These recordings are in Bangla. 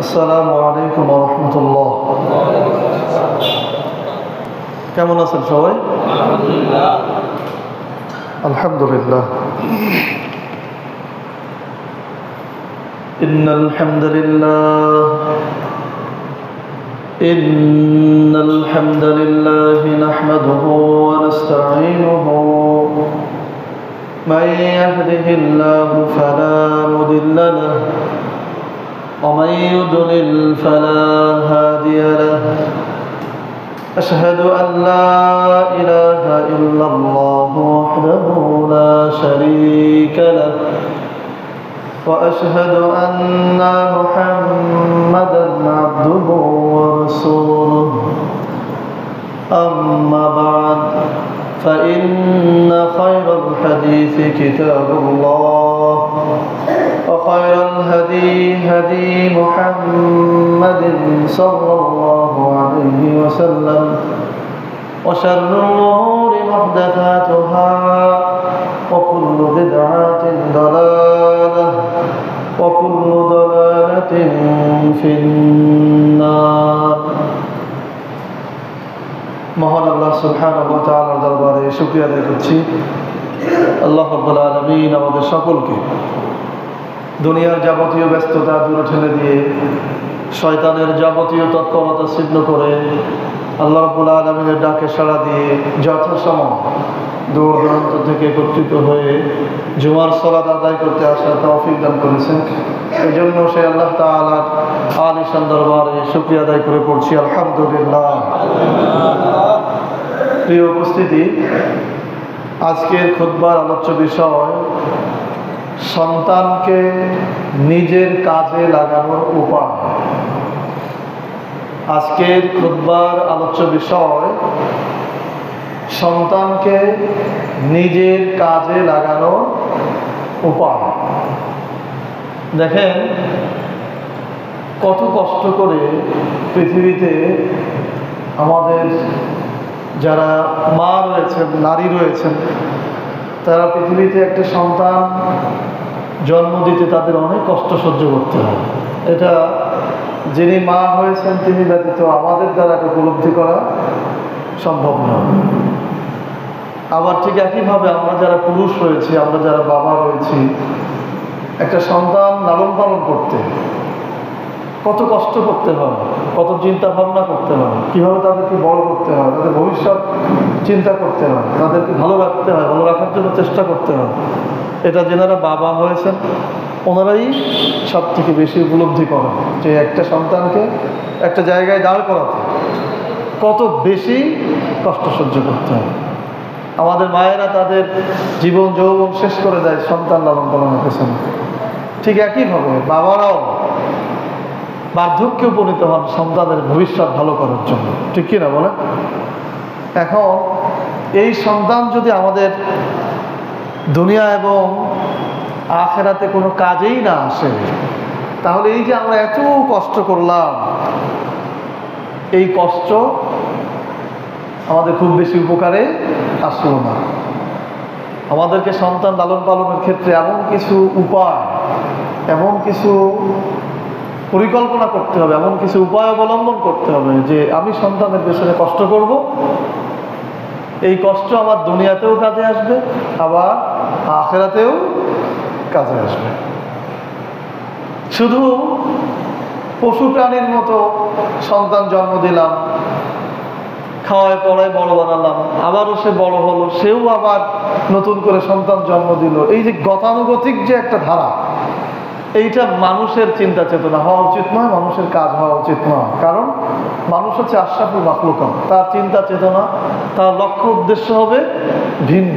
আসসালামু আলাইকুম ওয়া রাহমাতুল্লাহ। কেমন আছেন সবাই? আলহামদুলিল্লাহ। ইন্নাল হামদালিল্লাহ নাহমাদুহু ওয়া নাস্তাঈনুহু মান ইয়াহদিহিল্লাহু ফালা মুদিল্লা লাহু ومن يضلل فلا هادي له أشهد أن لا إله إلا الله وحده لا شريك له وأشهد أن محمدا عبده ورسوله أما بعد فإن خير الحديث كتاب الله وخير الهدي هدي محمد صلى الله عليه وسلم وشر الأمور محدثاتها وكل بدعة ضلالة وكل ضلالة في النار। মহান আল্লাহ সুবহানাহু ওয়া তাআলার দরবারে শুকরিয়া আদায় করছি। আল্লাহ রাব্বুল আলামিন আমাদের সকলকে দুনিয়ার যাবতীয় ব্যস্ততা দূরে ঠেলে দিয়ে শয়তানের যাবতীয় তৎপরতা ছিন্ন করে আল্লাহ রাব্বুল আলামিনের ডাকে সাড়া দিয়ে যথাসময় দূর দূরান্ত থেকে একত্রিত হয়ে জুমার সালাত আদায় করতে আসার তৌফিক দান করেছেন। এই জন্য সে আল্লাহ তাআলার আলিশান দরবারে শুকরিয়া আদায় করে পড়ছি আলহামদুলিল্লাহ। প্রিয় উপস্থিতি, আজকের খুতবার আলোচ্য বিষয় সন্তানকে নিজের কাজে লাগানোর উপায়। আজকের খুতবার আলোচ্য বিষয় সন্তানকে নিজের কাজে লাগানোর উপায়। দেখেন কত কষ্ট করে পৃথিবীতে আমাদের যারা মা রয়েছেন, নারী রয়েছেন, তারা পৃথিবীতে একটা সন্তান জন্ম দিতে তাদের অনেক কষ্ট সহ্য করতে হয়। এটা যিনি মা হয়েছেন তিনি ব্যতীত আমাদের দ্বারা এটা উপলব্ধি করা সম্ভব নয়। আবার ঠিক একইভাবে আমরা যারা পুরুষ রয়েছি, আমরা যারা বাবা রয়েছি, একটা সন্তান লালন পালন করতে কত কষ্ট করতে হয়, কত চিন্তা ভাবনা করতে হয়, কীভাবে তাদেরকে বড় করতে হয়, তাদের ভবিষ্যৎ চিন্তা করতে হয়, তাদেরকে ভালো রাখতে হয়, ভালো রাখার জন্য চেষ্টা করতে হয়। এটা যেনারা বাবা হয়েছেন ওনারাই সব থেকে বেশি উপলব্ধি করেন যে একটা সন্তানকে একটা জায়গায় দাঁড় করাতে কত বেশি কষ্ট সহ্য করতে হয়। আমাদের মায়েরা তাদের জীবন যৌবন শেষ করে দেয় সন্তান লালন পালনের পেছনে। ঠিক একইভাবে বাবারাও বার্ধক্যে উপনীত হন সন্তানের ভবিষ্যৎ ভালো করার জন্য, ঠিক কিনা বলেন? এখন এই সন্তান যদি আমাদের দুনিয়া এবং আখিরাতে কোনো কাজেই না আসে, তাহলে এই যে আমরা এত কষ্ট করলাম, এই কষ্ট আমাদের খুব বেশি উপকারে আসলো না। আমাদেরকে সন্তান লালন পালনের ক্ষেত্রে এমন কিছু উপায়, এমন কিছু পরিকল্পনা করতে হবে, এমন কিছু উপায় অবলম্বন করতে হবে যে আমি সন্তানের পেছনে কষ্ট করব, এই কষ্ট আমার দুনিয়াতেও কাজে আসবে, আবার আখিরাতেও কাজে আসবে। শুধু পশু প্রাণীর মতো সন্তান জন্ম দিলাম, খাওয়ায় পড়ায় বড় বানালাম, আবারও সে বড় হলো, সেও আবার নতুন করে সন্তান জন্ম দিল, এই যে গতানুগতিক যে একটা ধারা, এইটা মানুষের চিন্তা চেতনা হওয়া উচিত নয়, মানুষের কাজ হওয়া উচিত নয়। কারণ মানুষ হচ্ছে আশরাফুল মাখলুকাত, তার চিন্তা চেতনা, তার লক্ষ্য উদ্দেশ্য হবে ভিন্ন।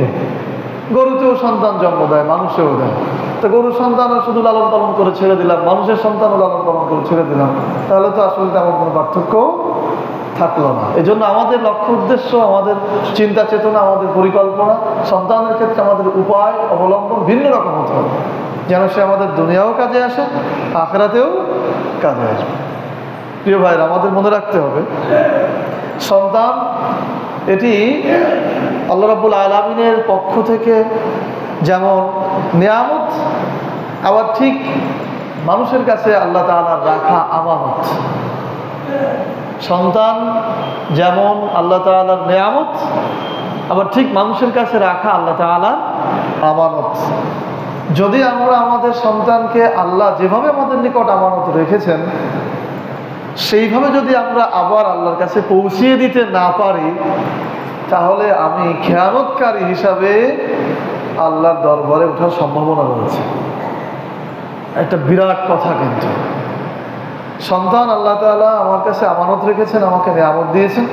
গরুতেও সন্তান জন্ম দেয়, মানুষেও দেয়। তো গরুর সন্তানও শুধু লালন পালন করে ছেড়ে দিলাম, মানুষের সন্তানও লালন পালন করে ছেড়ে দিলাম, তাহলে তো আসলে তেমন কোনো পার্থক্য থাকলো না। এই জন্য আমাদের লক্ষ্য উদ্দেশ্য, আমাদের চিন্তা চেতনা, আমাদের পরিকল্পনা, সন্তানের ক্ষেত্রে আমাদের উপায় অবলম্বন ভিন্ন রকম হতে হবে, যেন সে আমাদের দুনিয়াও কাজে আসে, আখিরাতেও কাজে আসবে। প্রিয় ভাইরা, আমাদের মনে রাখতে হবে সন্তান এটি আল্লাহ রাব্বুল আলামিনের পক্ষ থেকে যেমন নিয়ামত, আবার ঠিক মানুষের কাছে আল্লাহ তাআলার রাখা আমানত। সন্তান যেমন আল্লাহ তাআলার নেয়ামত, আবার ঠিক মানুষের কাছে রাখা আল্লাহ তাআলার আমানত। যদি আমরা আমাদের সন্তানকে আল্লাহ যেভাবে আমাদের নিকট আমানত রেখেছেন সেইভাবে যদি আমরা আবার আল্লাহর কাছে পৌঁছিয়ে দিতে না পারি, তাহলে আমি খেয়ানতকারী হিসাবে আল্লাহর দরবারে ওঠার সম্ভাবনা রয়েছে। একটা বিরাট কথা। কিন্তু সন্তান আল্লাহ তাআলা আমার কাছে আমানত রেখেছেন, আমাকে নিয়ামত দিয়েছেন।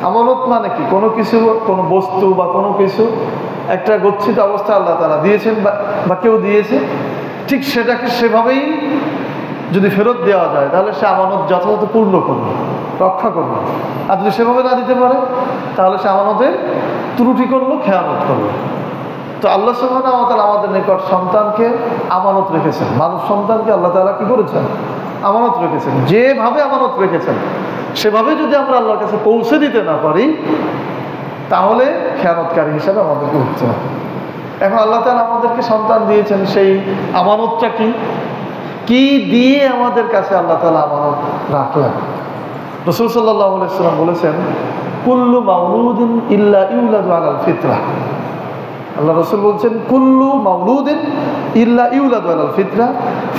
আমানত মানে কি? কোনো কিছু, কোনো বস্তু বা কোনো কিছু একটা গচ্ছিত অবস্থা আল্লাহ তাআলা দিয়েছেন বা কেউ দিয়েছে, ঠিক সেটাকে সেভাবেই যদি ফেরত দেওয়া যায় তাহলে সে আমানত যথাযথ পূর্ণ করবে, রক্ষা করবে। আর যদি সেভাবে না দিতে পারে তাহলে সে আমানতের ত্রুটি করলো, খেয়ানত করলো। তো আল্লাহ সুবহানাহু ওয়া তাআলা আমাদের নিকট সন্তানকে আমানত রেখেছেন। মানব সন্তানকে আল্লাহ তাআলা কি করেছেন? আমানত রেখেছেন। যেভাবে আমানত রেখেছেন সেভাবে যদি আমরা আল্লাহর কাছে পৌঁছে দিতে না পারি তাহলে খেয়ানতকারী হিসাবে আমাদেরকে উঠতে হবে। এখন আল্লাহ তাআলা আমাদেরকে সন্তান দিয়েছেন, সেই আমানতটা কি? কি দিয়ে আমাদের কাছে আল্লাহ তাআলা আমানত রাখলেন? রাসূল সাল্লাল্লাহু আলাইহি ওয়াসাল্লাম বলেছেন, কুল্লু মাউলুদিন ইল্লা ইউলাদু আলাল ফিতরাহ। আল্লাহ রাসূল বলছেন, কুল্লু মাউলুদিন ইল্লা ইউলাদু আলাল ফিতরাহ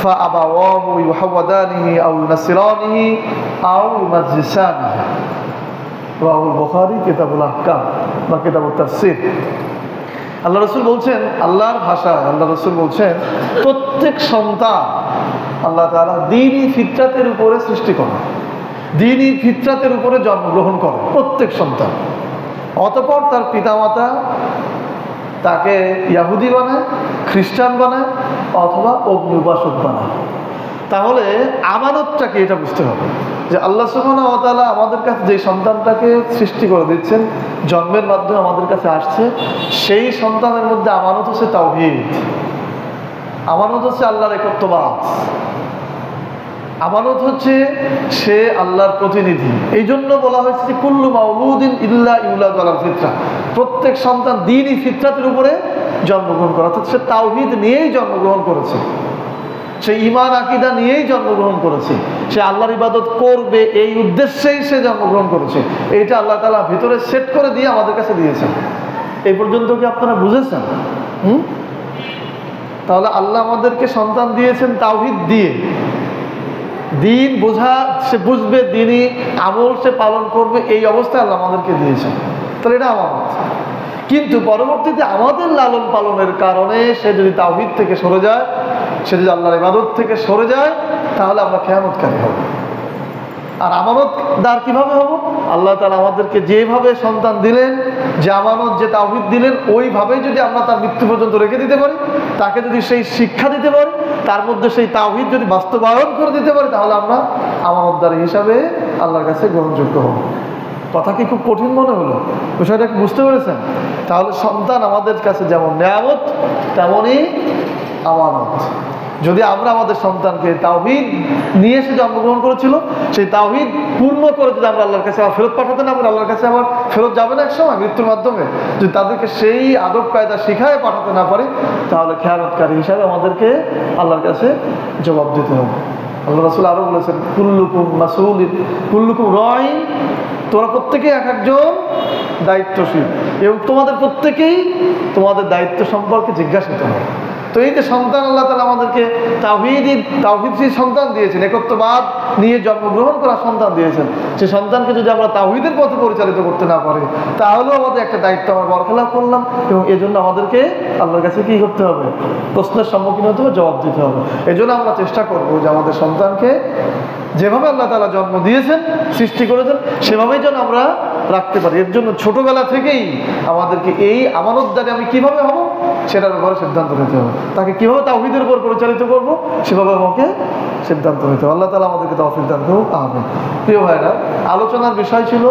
ফা আবাওয়াহু ইউহাওয়াদানিহি আও ইউনাসসিরানিহি আও ইউমাজ্জিসানিহি। রাওয়াহুল বুখারী কিতাবুল আহকাম বা কিতাবুত তাফসীর। আল্লাহ রাসূল বলছেন, আল্লাহর ভাষা, আল্লাহ রাসূল বলছেন, প্রত্যেক সন্তান আল্লাহ তাআলা দ্বীনি ফিতরাতের উপরে সৃষ্টি করে, দ্বীনি ফিতরাতের উপরে জন্মগ্রহণ করে প্রত্যেক সন্তান। অতঃপর তার পিতামাতা তাকে ইহুদি বানায়, খ্রিস্টান বানায় অথবা অগ্নি উপাসক বানায়। তাহলে আমানতটা কি এটা বুঝতে হবে যে আল্লাহ সুবহানাহু ওয়া তাআলা আমাদের কাছে যে সন্তানটাকে সৃষ্টি করে দিচ্ছেন, জন্মের মাধ্যমে আমাদের কাছে আসছে, সেই সন্তানের মধ্যে আমানত হচ্ছে তাওহীদ, আমানত হচ্ছে আল্লাহর একত্ববাদ, আমানত হচ্ছে সে আল্লাহর প্রতিনিধি। এই জন্য বলা হয়েছে যে কুল্লু মাউলুদিন ইল্লা ইউলাদু আলাল ফিতরাহ, প্রত্যেক সন্তান দ্বীনি ফিতরাতের উপরে জন্মগ্রহণ করে, অর্থাৎ সে তাওহীদ নিয়েই জন্মগ্রহণ করেছে, সে ঈমান আকীদা নিয়েই জন্মগ্রহণ করেছে, সে আল্লাহর ইবাদত করবে এই উদ্দেশ্যেই সে জন্মগ্রহণ করেছে। এইটা আল্লাহ তাআলা ভিতরে সেট করে দিয়ে আমাদের কাছে দিয়েছেন। এই পর্যন্ত কি আপনারা বুঝেছেন? তাহলে আল্লাহ আমাদেরকে সন্তান দিয়েছেন তাওহীদ দিয়ে, দিন বোঝা সে বুঝবে, দিনই আমল সে পালন করবে, এই অবস্থায় আল্লাহ আমাদেরকে দিয়েছেন। তাহলে এটা আমানত। কিন্তু পরবর্তীতে আমাদের লালন পালনের কারণে সে যদি তাওহীদ থেকে সরে যায়, সে যদি আল্লাহর ইবাদত থেকে সরে যায়, তাহলে আমরা খেয়ানতকারী হব। আর আমানতদার কিভাবে হব? আল্লাহ তাআলা আমাদেরকে যেভাবে সন্তান দিলেন, যে আমানত, যে তাওহীদ দিলেন, ওইভাবেই যদি আমরা তার মৃত্যু পর্যন্ত রেখে দিতে পারি, তাকে যদি সেই শিক্ষা দিতে পারি, তার মধ্যে সেই তাওহীদ যদি বাস্তবায়ন করে দিতে পারি, তাহলে আমরা আমানতদার হিসাবে আল্লাহর কাছে গ্রহণযোগ্য হব। কথা কি খুব কঠিন মনে হলো? বিষয়টা কি বুঝতে পেরেছেন? তাহলে সন্তান আমাদের কাছে যেমন নেয়ামত তেমনই আমানত। যদি আমরা আমাদের সন্তানকে তাওহীদ নিয়ে এসে জন্মগ্রহণ করেছিল, সেই তাওহীদ পূর্ণ করে যদি আমরা আল্লাহর কাছে আবার ফেরত পাঠাতে না পারি, আল্লাহর কাছে আবার ফেরত যাবে না এক সময় মৃত্যুর মাধ্যমে, যদি তাদেরকে সেই আদব কায়দা শিখায় পাঠাতে না পারি, তাহলে খেয়ানতকারী হিসাবে আমাদেরকে আল্লাহর কাছে জবাব দিতে হবে। আল্লাহ রাসূল আরো বলেছেন, কুল্লুকুম মাসউলিন কুল্লুকুম রাঈন, তোমরা প্রত্যেকেই এক একজন দায়িত্বশীল এবং তোমাদের প্রত্যেকেই তোমাদের দায়িত্ব সম্পর্কে জিজ্ঞাসিত হবে। তো এই যে সন্তান আল্লাহ তাআলা আমাদেরকে তাওহীদী সন্তান দিয়েছেন, একত্ববাদ নিয়ে জন্মগ্রহণ করা সন্তান দিয়েছেন, সেই সন্তানকে যদি আমরা তাওহীদের পথে পরিচালিত করতে না পারি, তাহলেও আমাদের একটা দায়িত্ব আমরা বরখেলাপ করলাম। এবং এই জন্য আমাদেরকে আল্লাহর কাছে কি করতে হবে? প্রশ্নের সম্মুখীন হতে হবে, জবাব দিতে হবে। এই জন্য আমরা চেষ্টা করবো যে আমাদের সন্তানকে যেভাবে আল্লাহ তাআলা জন্ম দিয়েছেন, সৃষ্টি করেছেন, সেভাবেই যেন আমরা রাখতে পারি। এর জন্য ছোটবেলা থেকেই আমাদেরকে এই আমানতদারি আমি কিভাবে হব সেটার ব্যাপারে সিদ্ধান্ত নিতে হবে। তাকে কিভাবে তাওহীদের উপর পরিচালিত করব সেভাবে আমাকে সিদ্ধান্ত নিতে হবে। আল্লাহ তাআলা আমাদেরকে তৌফিক দান করুন, আমিন। প্রিয় ভাইরা, আলোচনার বিষয় ছিল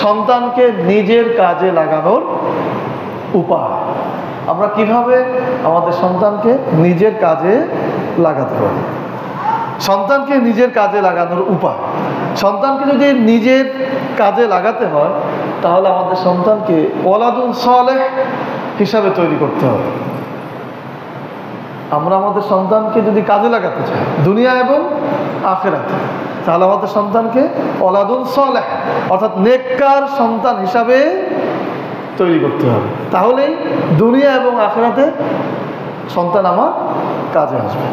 সন্তানকে নিজের কাজে লাগানোর উপায়। আমরা কিভাবে আমাদের সন্তানকে নিজের কাজে লাগাতে পারি। সন্তানকে নিজের কাজে লাগানোর উপায়, সন্তানকে যদি নিজের কাজে লাগাতে হয় তাহলে আমাদের সন্তানকে ওয়ালাদুন সালেহ হিসাবে তৈরি করতে হবে। আমরা আমাদের সন্তানকে যদি কাজে লাগাতে চাই দুনিয়া এবং আখিরাতে, তাহলে আমাদের সন্তানকে ওলাদুন সালেহ অর্থাৎ নেককার সন্তান হিসাবে তৈরি করতে হবে। তাহলেই দুনিয়া এবং আখিরাতে সন্তান আমার কাজে আসবে।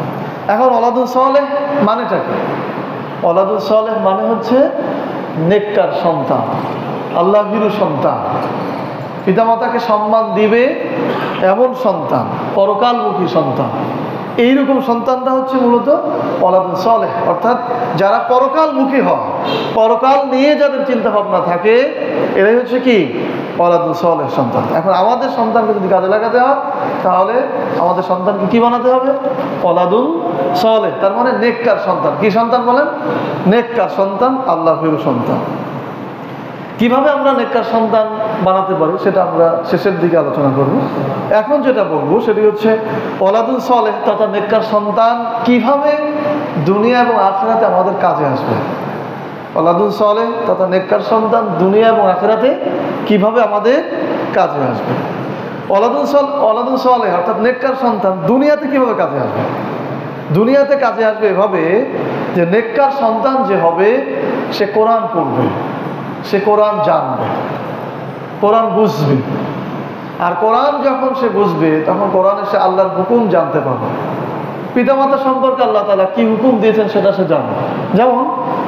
এখন ওলাদুন সালেহ মানেটা কি? ওলাদুন সালেহ মানে হচ্ছে নেককার সন্তান, আল্লাহ ভীরু সন্তান, পিতামাতাকে সম্মান দিবে এমন সন্তান, পরকালমুখী সন্তান। এইরকম সন্তানটা হচ্ছে মূলত ওলাদুন সালেহ, অর্থাৎ যারা পরকালমুখী হয়, পরকাল নিয়ে যাদের চিন্তা ভাবনা থাকে, এরাই হচ্ছে কি ওলাদুন সালেহ সন্তান। এখন আমাদের সন্তানকে যদি কাজে লাগাতে হয়, তাহলে আমাদের সন্তানকে কি বানাতে হবে? ওলাদুন সালেহ, তার মানে নেককার সন্তান। কি সন্তান বলেন? নেককার সন্তান, আল্লাহ ভীরু সন্তান। কিভাবে আমরা নেককার সন্তান বানাতে পারি সেটা আমরা শেষের দিকে আলোচনা করব। এখন যেটা বলবো সেটি হচ্ছে ওলাদুন সালেহ তথা নেককার সন্তান কিভাবে দুনিয়া এবং আখিরাতে আমাদের কাজে আসবে। ওলাদুন সালেহ তথা নেককার সন্তান দুনিয়া এবং আখিরাতে কিভাবে আমাদের কাজে আসবে। ওলাদুন সালেহ অর্থাৎ নেককার সন্তান দুনিয়াতে কিভাবে কাজে আসবে? দুনিয়াতে কাজে আসবে এভাবে যে নেককার সন্তান যে হবে সে কোরআন পড়বে, সে কোরআন জানবে, কোরআন বুঝবে। আর কোরআন যখন সে বুঝবে তখন কোরআনে সে আল্লাহর হুকুম জানতে পারবে। পিতামাতা সম্পর্কে আল্লাহ তাআলা কি হুকুম দিয়েছেন সেটা সে জানবে। যেমন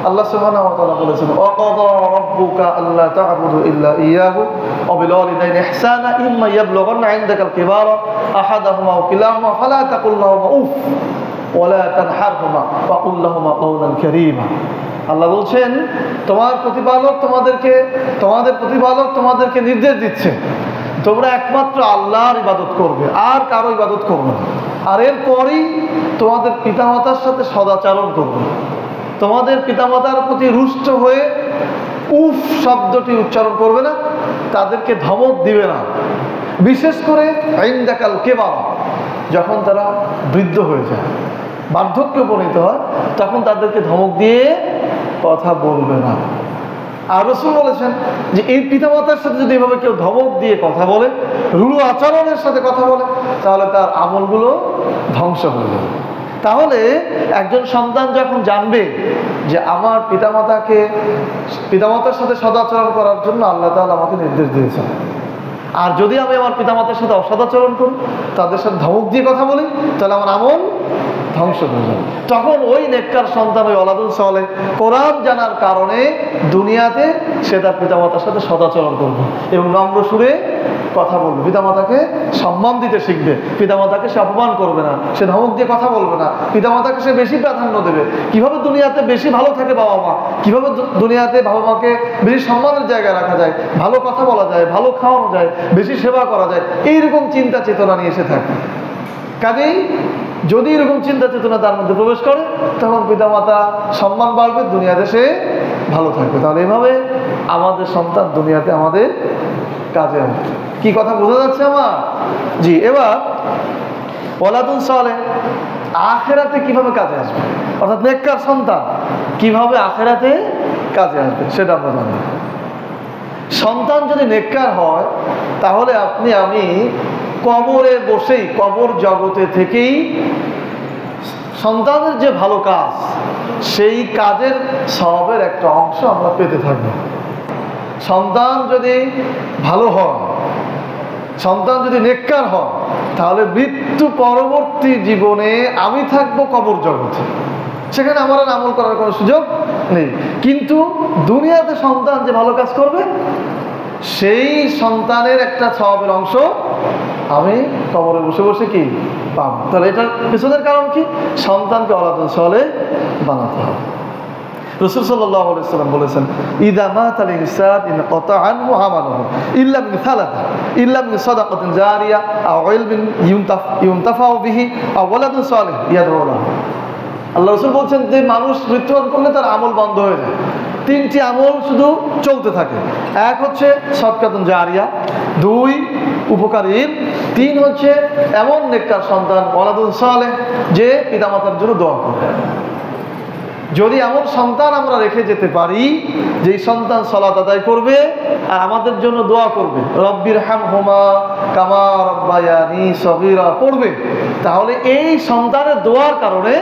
আল্লাহ সুবহানাহু ওয়া তাআলা বলেছেন, ওয়াকাদা রাব্বুকা আল্লা তা'বুদু ইল্লা ইয়্যাহু ওয়া বিল ওয়ালিদাইনি ইহসানা ইম্মা ইয়াবলুগান্না ইনদাকাল কিবারা আহাদাহুমা আও কিলাহুমা ফালা তাকুল লাহুমা উফ ওয়া লা তানহারহুমা ওয়া কুল লাহুমা কাওলান কারীমা। আল্লাহ বলছেন, তোমাদের প্রতিপালক তোমাদেরকে নির্দেশ দিচ্ছে তোমরা একমাত্র আল্লাহর ইবাদত করবে, আর কারো ইবাদত করবে না। আর এরপরই তোমাদের পিতামাতার সাথে সদাচরণ করবে। তোমাদের পিতামাতার প্রতি রুষ্ট হয়ে উফ শব্দটি উচ্চারণ করবে না, তাদেরকে ধমক দিবে না। বিশেষ করে ইনদাকাল কিবারা, যখন তারা বৃদ্ধ হয়ে যায়, বার্ধক্যে উপনীত হয়, তখন তাদেরকে ধমক দিয়ে কথা বলবে না। আর রাসূল বলেছেন যে এই পিতামাতার সাথে যদি এভাবে কেউ ধমক দিয়ে কথা বলে, রূঢ় আচরণের সাথে কথা বলে, তাহলে তার আমলগুলো ধ্বংস হয়ে যাবে। তাহলে একজন সন্তান যখন জানবে যে আমার পিতামাতার সাথে সদাচরণ করার জন্য আল্লাহ তাআলা আমাকে নির্দেশ দিয়েছেন, আর যদি আমি আমার পিতামাতার সাথে অসদাচরণ করি, তাদের সাথে ধমক দিয়ে কথা বলি, তাহলে আমার আমল ধ্বংস হয়ে যাবে। তখন ওই নেককার সন্তান, ওই ওলাদুন সালেহ কোরআন জানার কারণে দুনিয়াতে সে তার পিতামাতার সাথে সদাচরণ করবে এবং নম্র সুরে কথা বলবে, পিতামাতাকে সম্মান দিতে শিখবে, পিতামাতাকে সে অপমান করবে না, সে ধমক দিয়ে কথা বলবে না, পিতামাতাকে সে বেশি প্রাধান্য দেবে। কিভাবে দুনিয়াতে বেশি ভালো থাকে বাবা মা, কিভাবে দুনিয়াতে বাবা মাকে বেশি সম্মানের জায়গায় রাখা যায়, ভালো কথা বলা যায়, ভালো খাওয়ানো যায়, বেশি সেবা করা যায়, এইরকম চিন্তা চেতনা নিয়ে এসে থাকে। কাজেই যদি এরকম চিন্তা চেতনা তার মধ্যে প্রবেশ করে, তখন পিতামাতা সম্মান বাড়বে, দুনিয়াতে সে ভালো থাকবে। তাহলে এভাবে আমাদের সন্তান দুনিয়াতে আমাদের কাজে আসবে। কি কথা বোঝা যাচ্ছে আমার? জি। এবার ওলাদুন সালেহ আখিরাতে কিভাবে কাজে আসবে, অর্থাৎ নেককার সন্তান কিভাবে আখিরাতে কাজে আসবে সেটা আমরা জানি। সন্তান যদি নেককার হয়, তাহলে আপনি আমি কবরে বসেই, কবর জগতে থেকেই সন্তানের যে ভালো কাজ, সেই কাজের সওয়াবের একটা অংশ আমরা পেতে থাকবো। সন্তান যদি ভালো হয়, সন্তান যদি নেককার হয়, তাহলে মৃত্যু পরবর্তী জীবনে আমি থাকবো কবর জগতে, সেখানে আমার আর আমল করার কোনো সুযোগ নেই। কিন্তু দুনিয়াতে সন্তান যে ভালো কাজ করবে, সেই সন্তানের একটা সওয়াবের অংশ আমি কবরে বসে বসে কি পাবো। তাহলে এটার পিছনের কারণ কি? সন্তানকে ওলাদুন সালেহ বানাতে হবে। রাসূল সাল্লাল্লাহু আলাইহি ওয়াসাল্লাম বলেছেন, ইযা মাতাল ইনসান ইনকাতা আনহু আমালুহু ইল্লা মিন সালাসা, ইল্লা মিন সাদাকাতিন জারিয়া আও ইলমিন ইউনতাফাউ বিহি আও ওয়ালাদুন সালেহ ইয়াদউ লাহু। আল্লাহ রাসূল বলছেন যে মানুষ মৃত্যুবরণ করলে তার আমল বন্ধ হয়ে যায়। তিনটি আমল শুধু চলতে থাকে। এক হচ্ছে সাদকাতুন জারিয়া, দুই উপকারী ইলম, তিন হচ্ছে এমন নেককার সন্তান ওলাদুন সালেহ যে পিতামাতার জন্য দোয়া করে। যদি এমন সন্তান আমরা রেখে যেতে পারি যেই সন্তান সালাত আদায় করবে আর আমাদের জন্য দোয়া করবে, রব্বির হামহুমা কামা রব্বায়ানি সগীরা পড়বে, তাহলে এই সন্তানের দোয়ার কারণে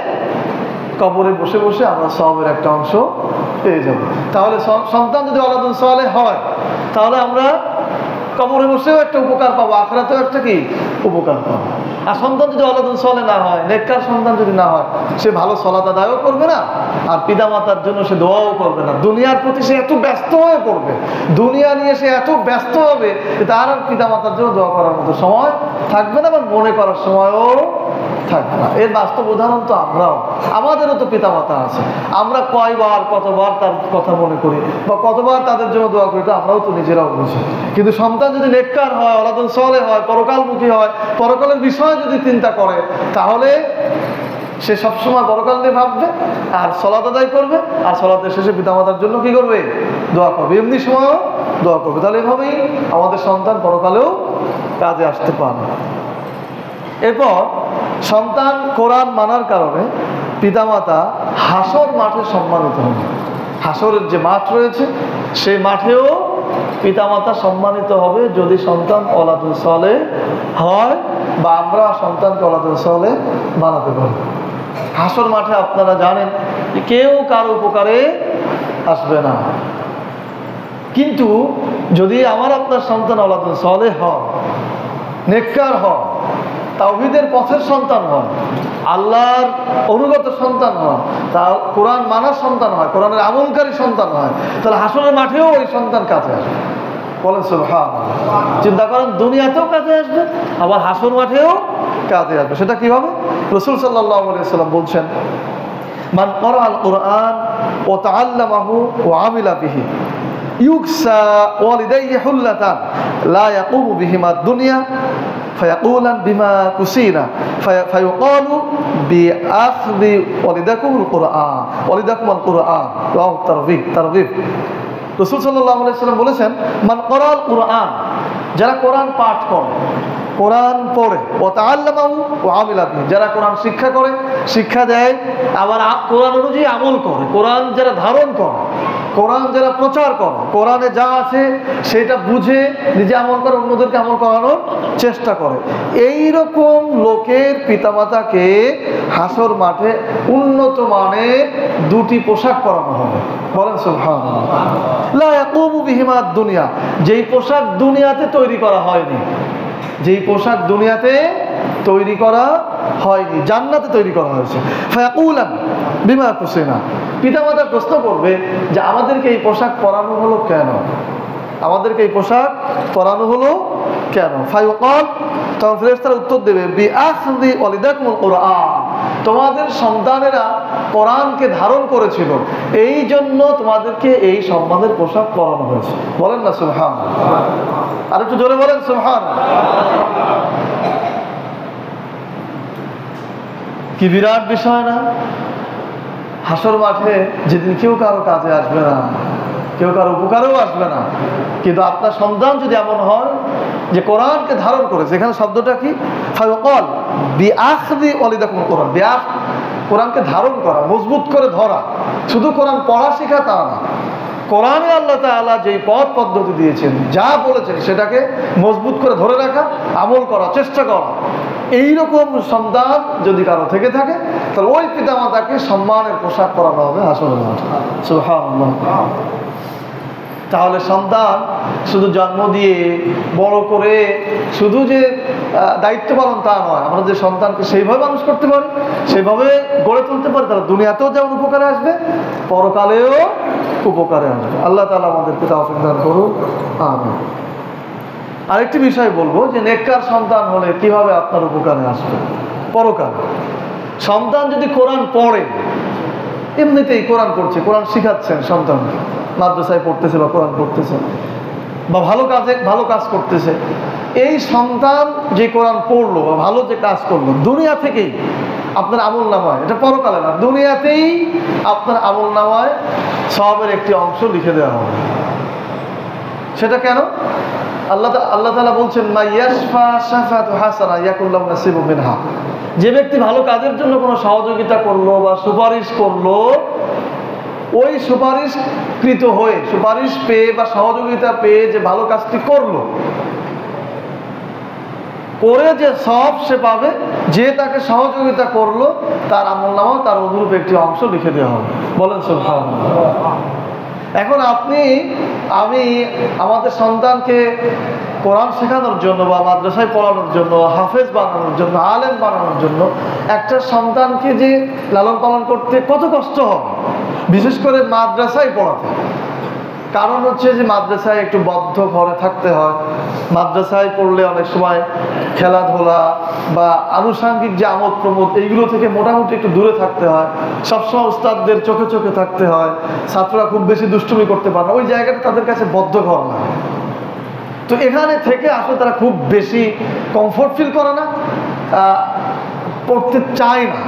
কবরে বসে বসে আমরা সওয়াবের একটা অংশ পেয়ে যাব। তাহলে সন্তান যদি ওয়ালাদুন সালেহ হয় তাহলে আমরা কবরে বসেও একটা উপকার পাবো, আখিরাতেও একটা কি উপকার পাবো। আর সন্তান যদি ওয়ালাদুন সালেহ না হয়, নেককার সন্তান যদি না হয়, সে ভালো সালাত আদায়ও করবে না আর পিতামাতার জন্য সে দোয়াও করবে না। দুনিয়ার প্রতি সে এত ব্যস্ত হয়ে পড়বে, দুনিয়া নিয়ে সে এত ব্যস্ত হবে যে তার আর পিতামাতার জন্য দোয়া করার মতো সময় থাকবে না বা মনে করার সময়ও থাকবে না। এর বাস্তব উদাহরণ তো আমরাও, আমাদেরও তো পিতামাতা আছে, আমরা কতবার তার কথা মনে করি বা কতবার তাদের জন্য দোয়া করি, তো আমরাও তো নিজেরাও বুঝি। কিন্তু সন্তান যদি নেককার হয়, ওয়ালাদুন সালেহ হয়, পরকালমুখী হয়, পরকালের বিষয়ে যদি চিন্তা করে, তাহলে সে সবসময় পরকাল নিয়ে ভাববে আর সালাত আদায় করবে, আর সালাতের শেষে পিতামাতার জন্য কি করবে, দোয়া করবে, এমনি সময়ও দোয়া করবে। তাহলে এভাবেই আমাদের সন্তান পরকালেও কাজে আসতে পারে। এরপর সন্তান কোরআন মানার কারণে পিতামাতা হাসর মাঠে সম্মানিত হবে। হাসরের যে মাঠ রয়েছে সেই মাঠেও পিতামাতা সম্মানিত হবে যদি সন্তান ওয়ালাদুন সালেহ হয় বা আমরা সন্তানকে ওয়ালাদুন সালেহ বানাতে পারি। হাসর মাঠে আপনারা জানেন কেউ কারো উপকারে আসবে না, কিন্তু যদি আমার আপনার সন্তান ওয়ালাদুন সালেহ হয়, নেককার হয়, তাওহীদের পথের সন্তান হয়, আল্লাহর অনুগত সন্তান হয়, তা কোরআন মানার সন্তান হয়, কোরআনের আমলকারী সন্তান হয়, তাহলে হাসরের মাঠেও ওই সন্তান কাজে আসবে। বলেন সুবহানাল্লাহ। চিন্তা করেন, দুনিয়াতেও কাজে আসবে আবার হাসর মাঠেও কাজে আসবে। সেটা কিভাবে? রাসূল সাল্লাল্লাহু আলাইহি ওয়াসাল্লাম বলছেন, মান ক্বারাআল কুরআন ওয়া তাআল্লামাহু ওয়া আমিলা বিহি ইউকসা ওয়ালিদাইহি হুল্লাতান লা ইয়াকুমু বিহিমা দুনিয়া ফায়াকুলান বিমা কুসিনা ফায়ুকালু বিআখযি ওয়ালিদাকুমুল কুরআন ওয়ালিদাকুমুল কুরআন রাওয়াহু তারগীব। রাসূল সাল্লাল্লাহু আলাইহি ওয়াসাল্লাম বলেছেন, মান ক্বারাআল কুরআন, যারা কোরআন পাঠ করে, কোরআন পড়ে, ওয়া তাআল্লামাহু ওয়া আমিলা বিহি, যারা কোরআন শিক্ষা করে, শিক্ষা দেয়, আবার কোরআন অনুযায়ী আমল করে, কোরআন যারা ধারণ করে, কোরআন যারা প্রচার করে, কোরআনে যা আছে সেটা বুঝে নিজে আমল করে, অন্যদেরকে আমল করানোর চেষ্টা করে, এই রকম লোকের পিতামাতাকে হাসর মাঠে উন্নত মানের দুটি পোশাক পরানো হবে। বলেন সুবহানাল্লাহ। লা ইয়াকুমু বিহিমা দুনিয়া, যেই পোশাক দুনিয়াতে তৈরি করা হয়নি, যেই পোশাক দুনিয়াতে তৈরি করা হয়নি, জান্নাতে তৈরি করা হয়েছে। ফায়াকুলান বিমা কুসিনা, পিতামাতা প্রশ্ন করবে যে আমাদেরকে এই পোশাক পরানো হলো কেন, আমাদেরকে এই পোশাক পরানো হলো কেন? ফায়ুকাল, তখন ফেরেশতারা উত্তর দেবে, বিআখযি ওয়ালিদাকুমুল কুরআন, তোমাদের সন্তানেরা কোরআনকে ধারণ করেছিল, এই জন্য তোমাদেরকে এই সম্মানের পোশাক পরানো হয়েছে। বলেন না সুবহানাল্লাহ। আর একটু জোরে বলেন সুবহানাল্লাহ। কি বিরাট বিষয় না? হাসর মাঠে যেদিন কেউ কারো কাজে আসবে না, কেউ কারো উপকারেও আসবে না, কিন্তু আপনার সন্তান যদি এমন হয় যে কোরআনকে ধারণ করেছে, এখানে শব্দটা কি? ফায়ুকাল বিআখযি ওয়ালিদাকুমুল কুরআন, কোরআনকে ধারণ করা, মজবুত করে ধরা, শুধু কোরআন পড়া শেখা তা না, কোরআনে আল্লাহ তাআলা যেই পথ পদ্ধতি দিয়েছেন, যা বলেছেন সেটাকে মজবুত করে ধরে রাখা, আমল করা, চেষ্টা করা, এইরকম সন্তান যদি কারো থেকে থাকে তাহলে ওই পিতামাতাকে সম্মানের পোশাক পরানো হবে হাসরের মাঠে। সুবহানাল্লাহ। তাহলে সন্তান শুধু জন্ম দিয়ে বড় করে শুধু যে দায়িত্ব পালন তা নয়, আমরা যে সন্তানকে সেইভাবে মানুষ করতে পারি, সেইভাবে গড়ে তুলতে পারি, তারা দুনিয়াতেও যেমন উপকারে আসবে, পরকালেও উপকারে আসবে। আল্লাহ তাআলা আমাদেরকে তৌফিক দান করুন, আমিন। আরেকটি বিষয় বলবো যে নেককার সন্তান হলে কিভাবে আপনার উপকারে আসবে পরকালে। সন্তান যদি কোরআন পড়ে, এমনিতেই কোরআন পড়ছে, কোরআন শিখাচ্ছেন সন্তানকে, মাদ্রাসায় পড়তেছে বা কোরআন পড়তেছে বা ভালো কাজ করতেছে, এই সন্তান যে কোরআন পড়লো বা ভালো যে কাজ করলো, দুনিয়া থেকেই আপনার আমল নামায়, এটা পরকালে না, দুনিয়াতেই আপনার আমল নামায় সওয়াবের একটি অংশ লিখে দেওয়া হবে। সেটা কেন? আল্লাহ তাআলা বলছেন, মা ইয়াশফা শাফাআতু হাসানা ইয়াকুল লাহু নাসিবুম মিনহা, যে ব্যক্তি ভালো কাজের জন্য কোনো সহযোগিতা করলো বা সুপারিশ করলো, ওই সুপারিশকৃত হয়ে, সুপারিশ পেয়ে বা সহযোগিতা পেয়ে যে ভালো কাজটি করলো, করে যে সওয়াব সে পাবে, যে তাকে সহযোগিতা করলো তার আমলনামাও তার অনুরূপ একটি অংশ লিখে দেওয়া হবে। বলেন সুবহানাল্লাহ। এখন আমি আমাদের সন্তানকে কোরআন শেখানোর জন্য বা মাদ্রাসায় পড়ানোর জন্য, হাফেজ বানানোর জন্য, আলেম বানানোর জন্য একটা সন্তানকে যে লালন পালন করতে কত কষ্ট হয়, বিশেষ করে মাদ্রাসায় পড়াতে। কারণ হচ্ছে যে মাদ্রাসায় একটু বদ্ধ ঘরে থাকতে হয়। মাদ্রাসায় পড়লে অনেক সময় খেলাধুলা বা আনুষঙ্গিক যে আমোদ প্রমোদ এইগুলো থেকে মোটামুটি একটু দূরে থাকতে হয়। সবসময় উস্তাদদের চোখে চোখে থাকতে হয়। ছাত্ররা খুব বেশি দুষ্টুমি করতে পারে না, ওই জায়গাটা তাদের কাছে বদ্ধ ঘর না। তো এখানে থেকে আসলে তারা খুব বেশি কমফোর্ট ফিল করে না, পড়তে চায় না।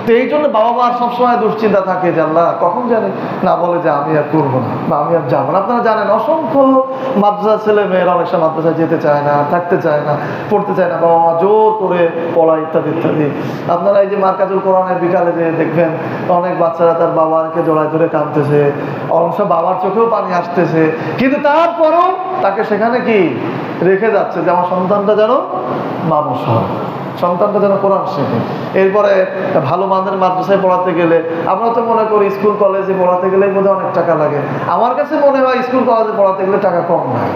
তো এই জন্য বাবা মার সবসময় দুশ্চিন্তা থাকে যে আল্লাহ কখন জানি না বলে যে আমি আর করবো না বা আমি আর যাবো না। আপনারা জানেন অসংখ্য মাদ্রাসা ছেলে মেয়েরা অনেক সময় মাদ্রাসায় যেতে চায় না, থাকতে চায় না, পড়তে চায় না, বাবা মা জোর করে পড়ায় ইত্যাদি ইত্যাদি। আপনারা এই যে মার্কাজুল কোরআনের বিকালে যে দেখবেন অনেক বাচ্চারা তার বাবাকে জড়ায় ধরে কাঁদতেছে, অনেক সময় বাবার চোখেও পানি আসতেছে, কিন্তু তারপরও তাকে সেখানে কি রেখে যাচ্ছে যে আমার সন্তানটা যেন মানুষ হয়, সন্তানটা যেন কোরআন শেখে। এরপরে ভালো মানের মাদ্রাসায় পড়াতে গেলে আমরা তো মনে করি স্কুল কলেজে পড়াতে গেলে বোধহয় অনেক টাকা লাগে। আমার কাছে মনে হয় স্কুল কলেজে পড়াতে গেলে টাকা কম লাগে,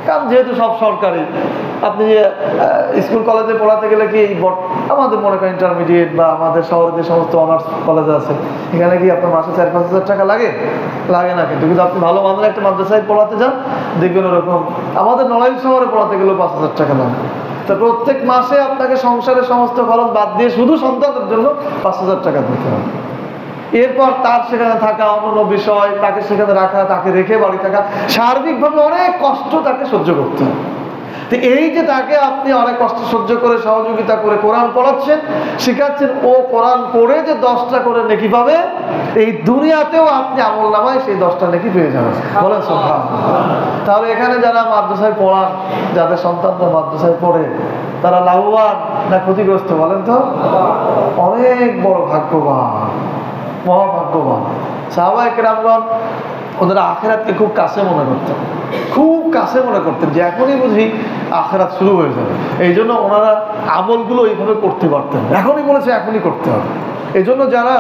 কারণ যেহেতু সব সরকারি। আপনি স্কুল কলেজে পড়াতে গেলে কি আমাদের মনে করেন ইন্টারমিডিয়েট বা আমাদের শহরে যে সমস্ত অনার্স কলেজ আছে এখানে কি আপনার মাসে 4-5 হাজার টাকা লাগে না। কিন্তু আপনি ভালো মানের একটা মাদ্রাসায় পড়াতে যান দেখবেন ওরকম আমাদের নড়াইল শহরে পড়াতে গেলেও 5 হাজার টাকা লাগে। তা প্রত্যেক মাসে আপনাকে সংসারের সমস্ত খরচ বাদ দিয়ে শুধু সন্তানের জন্য 5 হাজার টাকা দিতে হবে। এরপর তার সেখানে থাকা, অন্য বিষয়, তাকে সেখানে রাখা, তাকে রেখে বাড়ি থাকা, সার্বিকভাবে অনেক কষ্ট তাকে সহ্য করতে হবে। তো এই যে তাকে আপনি অনেক কষ্ট সহ্য করে সহযোগিতা করে কোরআন পড়াচ্ছেন, শেখাচ্ছেন, ও কোরআন পড়ে যে 10টা করে নেকি পাবে, এই দুনিয়াতেও আপনি আমলনামায় সেই 10টা নেকি পেয়ে যাবেন। বলেন সুবহানাল্লাহ। তাহলে এখানে যারা মাদ্রাসায় পড়ান, যাদের সন্তানরা মাদ্রাসায় পড়ে, তারা লাভবান না ক্ষতিগ্রস্ত বলেন তো? অনেক বড় ভাগ্যবান, মহাভাগ্যবান। সাহাবায়ে কেরামগণ ওনারা আখিরাতকে খুব কাছে মনে করতেন, খুব কাছে মনে করতেন যে এখনই বুঝি আখিরাত শুরু হয়ে যাবে। এই জন্য ওনারা আমলগুলো এইভাবে করতে পারতেন, এখনই বলেছে এখনই করতে হবে। এই জন্য যারা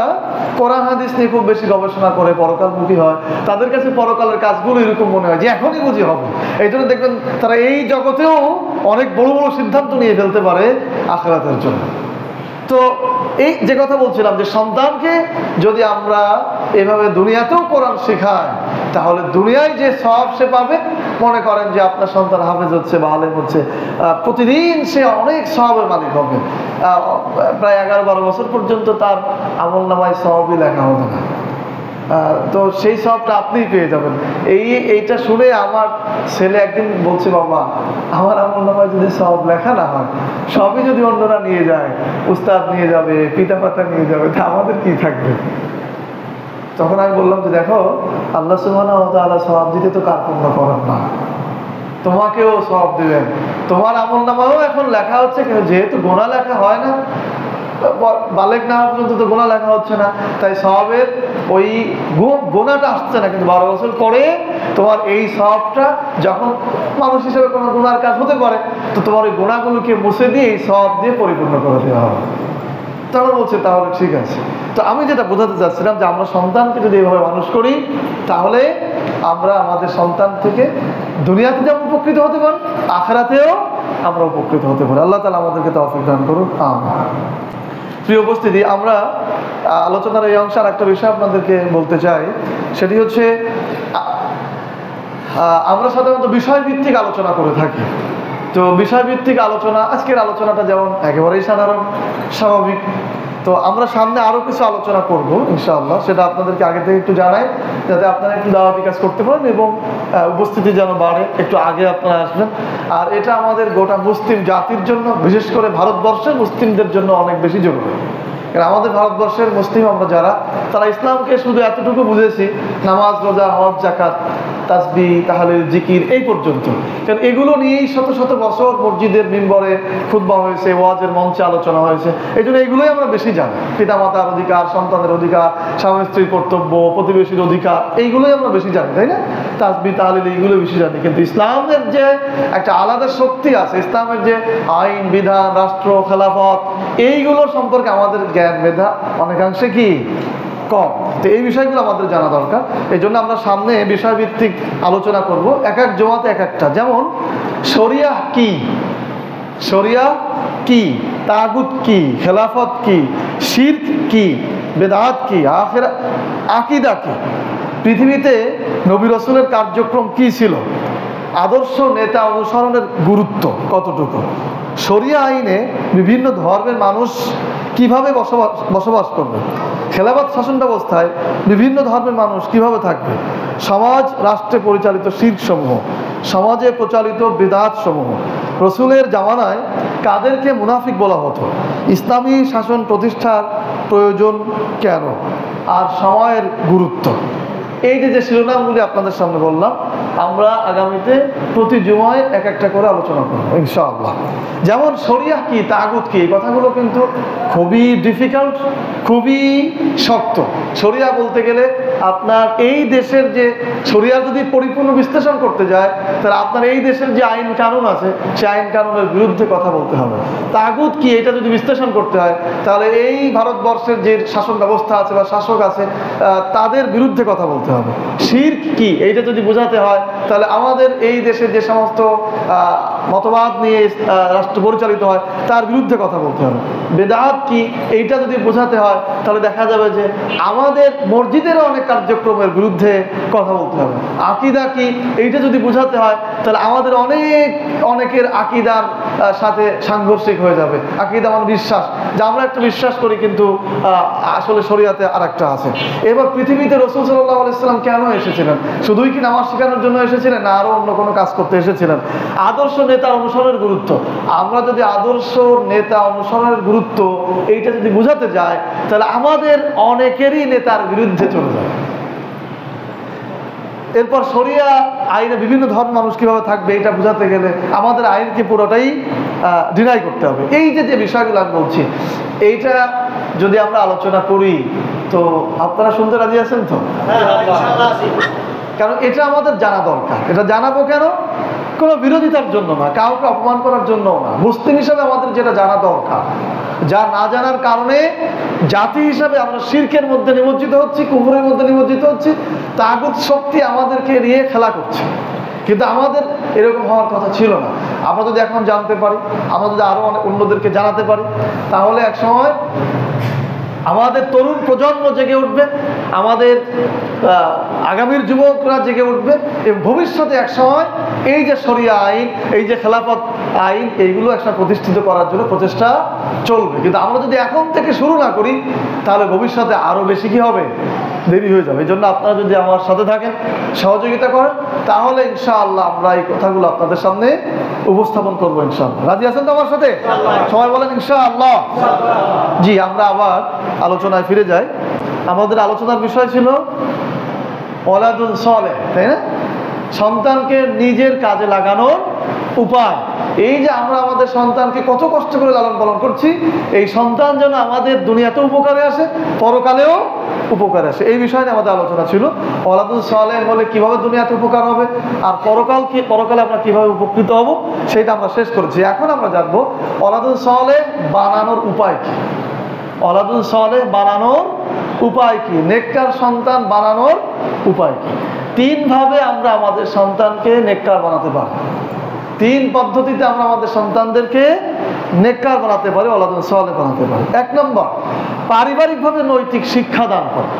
কোরআন হাদিস নিয়ে খুব বেশি গবেষণা করে পরকালমুখী হয়, তাদের কাছে পরকালের কাজগুলো এরকম মনে হয় যে এখনই বুঝি হবে। এই জন্য দেখবেন তারা এই জগতেও অনেক বড় বড় সিদ্ধান্ত নিয়ে ফেলতে পারে আখিরাতের জন্য। তো এই যে কথা বলছিলাম যে সন্তানকে যদি আমরা এভাবে দুনিয়াতেও কোরআন শেখাই, তাহলে দুনিয়ায় যে সওয়াব সে পাবে, মনে করেন যে আপনার সন্তান হাফেজ হচ্ছে বা আলেম হচ্ছে, প্রতিদিন সে অনেক সওয়াবের মালিক হবে। প্রায় 11-12 বছর পর্যন্ত তার আমলনামায় সওয়াবই লেখা হবে না। তো সেই সবটা আপনিই পেয়ে যাবেন। এইটা শুনে আমার ছেলে একদিন বলছে, বাবা আমার আমলনামায় যদি সব লেখা না হয়, সবই যদি অন্যরা নিয়ে যায়, উস্তাদ নিয়ে যাবে, পিতা মাতা নিয়ে যাবে, তা আমাদের কি থাকবে? তখন আমি বললাম যে দেখো, আল্লাহ সুবহানাহু ওয়া তাআলা সওয়াব দিতে তো কার্পণ্য করেন না, তোমাকেও সওয়াব দিবেন। তোমার আমলনামাও এখন লেখা হচ্ছে, কিন্তু যেহেতু গোনা লেখা হয় না, বালেক না হওয়া পর্যন্ত তো গোনা লেখা হচ্ছে না, তাই সওয়াবের ওই গোনাটা আসছে না। কিন্তু 12 বছর পরে তোমার এই সওয়াবটা, যখন মানুষ হিসেবে কোনো গুনার কাজ হতে পারে, তো তোমার ওই গোনাগুলোকে মুছে দিয়ে এই সওয়াব দিয়ে পরিপূর্ণ করে দেওয়া হবে। তখন বলছে তাহলে ঠিক আছে। তো আমি যেটা বোঝাতে চাচ্ছিলাম যে আমরা সন্তানকে যদি এভাবে মানুষ করি, তাহলে আমরা আমাদের সন্তান থেকে দুনিয়াতে যেমন উপকৃত হতে পারি, আখিরাতেও আমরা উপকৃত হতে পারি। আল্লাহ তাআলা আমাদেরকে তৌফিক দান করুন, আমিন। প্রিয় উপস্থিতি, আমরা আলোচনার এই অংশে একটা বিষয় আপনাদেরকে বলতে চাই, সেটি হচ্ছে আমরা সাধারণত বিষয়ভিত্তিক আলোচনা করে থাকি। তো বিষয়ভিত্তিক আলোচনা, আজকের আলোচনাটা যেমন একেবারেই সাধারণ স্বাভাবিক, তো আমরা সামনে আরও কিছু আলোচনা করব ইনশাআল্লাহ, সেটা আপনাদেরকে আগে থেকে একটু জানাই, যাতে আপনারা একটু দাওয়াতি কাজ করতে পারেন এবং উপস্থিতি যেন বাড়ে, একটু আগে আপনারা আসবেন। আর এটা আমাদের গোটা মুসলিম জাতির জন্য, বিশেষ করে ভারতবর্ষের মুসলিমদের জন্য অনেক বেশি জরুরি। কারণ আমাদের ভারতবর্ষের মুসলিম আমরা যারা, তারা ইসলামকে শুধু এতটুকু বুঝেছি, নামাজ, রোজা, হজ, যাকাত, তাসবিহ, তাহলিল, জিকির এই পর্যন্ত। কারণ এগুলো নিয়েই শত শত বছর মসজিদের মিম্বরে খুতবা হয়েছে, ওয়াজের মঞ্চে আলোচনা হয়েছে। এই জন্য এগুলোই আমরা বেশি জানি। পিতামাতার অধিকার, সন্তানের অধিকার, স্বামী স্ত্রীর কর্তব্য, প্রতিবেশীর অধিকার, এইগুলোই আমরা বেশি জানি, তাই না? তাসবিহ, তাহলিল এইগুলো বেশি জানি। কিন্তু ইসলামের যে একটা আলাদা শক্তি আছে, ইসলামের যে আইন, বিধান, রাষ্ট্র, খেলাফত, এইগুলোর সম্পর্কে আমাদের জ্ঞান মেধা অনেকাংশে কি কম। তো এই বিষয়গুলো আমাদের জানা দরকার। এই জন্য আমরা সামনে বিষয়ভিত্তিক আলোচনা করব, এক এক জমাতে এক একটা। যেমন শরিয়াহ কি, শরিয়াহ কি, তাগুত কি, খেলাফত কি, শিরক কি, বেদাত কি, আখিরাত, আকীদা কি, পৃথিবীতে নবী রাসূলের কার্যক্রম কি ছিল, আদর্শ নেতা অনুসরণের গুরুত্ব কতটুকু, শরিয়া আইনে বিভিন্ন ধর্মের মানুষ কিভাবে বসবাস করবে, খেলাফত শাসন ব্যবস্থায় বিভিন্ন ধর্মের মানুষ কিভাবে থাকবে, সমাজ রাষ্ট্রে পরিচালিত শিরক সমূহ, সমাজে প্রচালিত বিদআত সমূহ, রসুলের জামানায় কাদেরকে মুনাফিক বলা হতো, ইসলামী শাসন প্রতিষ্ঠার প্রয়োজন কেন, আর সময়ের গুরুত্ব। এই যে শিরোনামগুলি আপনাদের সামনে বললাম, আমরা আগামীতে প্রতি জুমায় এক একটা করে আলোচনা করব ইনশাআল্লাহ। যেমন শরিয়াহ কি, তাগুত কি, এই কথাগুলো কিন্তু খুবই ডিফিকাল্ট, খুবই শক্ত। শরিয়া বলতে গেলে আপনার এই দেশের যে শরিয়া যদি পরিপূর্ণ বিশ্লেষণ করতে যায়, তাহলে আপনার এই দেশের যে আইন কানুন আছে, সেই আইন কানুনের বিরুদ্ধে কথা বলতে হবে। তাগুত কি, এটা যদি বিশ্লেষণ করতে হয়, তাহলে এই ভারতবর্ষের যে শাসন ব্যবস্থা আছে বা শাসক আছে, তাদের বিরুদ্ধে কথা বলতে হবে। শিরক কি, এইটা যদি বোঝাতে হয়, তাহলে আমাদের এই দেশের যে সমস্ত মতবাদ নিয়ে রাষ্ট্র পরিচালিত হয়, তার বিরুদ্ধে কথা বলতে হবে। বেদাত কি, এইটা যদি বোঝাতে হয়, তাহলে দেখা যাবে যে আমাদের মসজিদেরও অনেক কার্যক্রমের বিরুদ্ধে কথা বলতে হবে। আকীদা কি, এইটা যদি বোঝাতে হয়, তাহলে আমাদের অনেকের আকীদার সাথে সাংঘর্ষিক হয়ে যাবে। আকীদা মানে বিশ্বাস, যে আমরা একটা বিশ্বাস করি কিন্তু আসলে শরিয়াতে আর একটা আছে। এবার পৃথিবীতে রাসূল সাল্লাল্লাহু আলাইহি ওয়াসাল্লাম কেন এসেছিলেন? শুধুই কি নামাজ শেখানোর জন্য এসেছিলেন, না আরো অন্য কোনো কাজ করতে এসেছিলেন? আদর্শ নেতা অনুসরণের গুরুত্ব। আমরা যদি আদর্শ নেতা অনুসরণের গুরুত্ব এইটা যদি বোঝাতে যায়, তাহলে আমাদের অনেকেরই নেতার বিরুদ্ধে চলে যায়। এরপর শরিয়া আইনে বিভিন্ন ধর্মের মানুষ কিভাবে থাকবে, এটা বোঝাতে গেলে আমাদের আইনকে পুরোটাই ডিনাই করতে হবে। এই যে বিষয়গুলো আমি বলছি, এইটা যদি আমরা আলোচনা করি, তো আপনারা শুনতে রাজি আছেন তো? কারণ এটা আমাদের জানা দরকার। এটা জানাবো কেন? কোনো বিরোধিতার জন্য না, কাউকে অপমান করার জন্যও না। মুসলিম হিসাবে আমাদের যেটা জানা দরকার, যা না জানার কারণে জাতি হিসাবে আমরা শিরকের মধ্যে নিমজ্জিত হচ্ছি, কুফরের মধ্যে নিমজ্জিত হচ্ছি, তাগুত শক্তি আমাদেরকে নিয়ে খেলা করছে। কিন্তু আমাদের এরকম হওয়ার কথা ছিল না। আমরা যদি এখন জানতে পারি, আমরা যদি আরো অন্যদেরকে জানাতে পারি, তাহলে একসময় আমাদের তরুণ প্রজন্ম জেগে উঠবে, আমাদের আগামীর যুবকরা জেগে উঠবে, এবং ভবিষ্যতে একসময় এই যে শরিয়া আইন, এই যে খেলাফত আইন, এইগুলো একসময় প্রতিষ্ঠিত করার জন্য প্রচেষ্টা চলবে। কিন্তু আমরা যদি এখন থেকে শুরু না করি, তাহলে ভবিষ্যতে আরো বেশি কি হবে, দেরি হয়ে যাবে। এই জন্য আপনারা যদি আমার সাথে থাকেন, সহযোগিতা করেন, তাহলে ইনশাআল্লাহ আমরা এই কথাগুলো আপনাদের সামনে উপস্থাপন করবো ইনশাআল্লাহ। রাজি আছেন তো আমার সাথে? সবাই বলেন ইনশাআল্লাহ। জি, আমরা আবার আলোচনায় ফিরে যাই। আমাদের আলোচনার বিষয় ছিল ওয়ালাদুন সালেহ, তাই না? সন্তানকে নিজের কাজে লাগানোর উপায়। এই যে আমরা আমাদের সন্তানকে কত কষ্ট করে লালন পালন করছি, এই সন্তান যেন আমাদের দুনিয়াতেও উপকারে আসে, পরকালেও উপকারে আসে, এই বিষয়ে আমাদের আলোচনা ছিল। ওয়ালাদুন সালেহ হলে কিভাবে দুনিয়াতে উপকার হবে, আর পরকালে আমরা কিভাবে উপকৃত হব, সেটা আমরা শেষ করেছি। এখন আমরা জানবো ওয়ালাদুন সালেহ বানানোর উপায় কি। ওয়ালাদুন সালেহ বানানোর উপায় কি, নেককার সন্তান বানানোর উপায় কি। তিন ভাবে আমরা আমাদের সন্তানকে নেককার বানাতে পারি। তিন পদ্ধতিতে আমরা আমাদের সন্তানদেরকে নেককার বানাতে পারি, ওয়ালাদুন সালেহ বানাতে পারি। এক নম্বর, পারিবারিকভাবে নৈতিক শিক্ষা দান করা।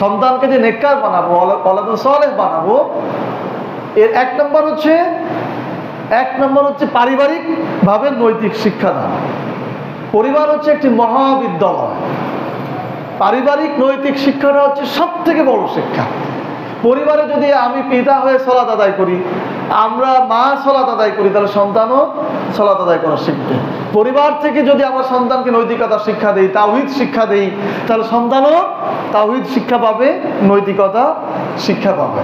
সন্তানকে যে নেককার বানাবো, ওয়ালাদুন সালেহ বানাবো, এর এক নম্বর হচ্ছে পারিবারিকভাবে নৈতিক শিক্ষা দান। পরিবার হচ্ছে একটি মহাবিদ্যালয়। পারিবারিক নৈতিক শিক্ষাটা হচ্ছে সব থেকে বড় শিক্ষা। পরিবারে যদি আমি পিতা হয়ে সালাত আদায় করি, আমরা মা সালাত আদায় করি, তাহলে সন্তানও সালাত আদায় করা শিখবে। পরিবার থেকে যদি আমরা সন্তানকে নৈতিকতা শিক্ষা দেই, তাওহীদ শিক্ষা দেই, তাহলে সন্তানও তাওহীদ শিক্ষা পাবে, নৈতিকতা শিক্ষা পাবে।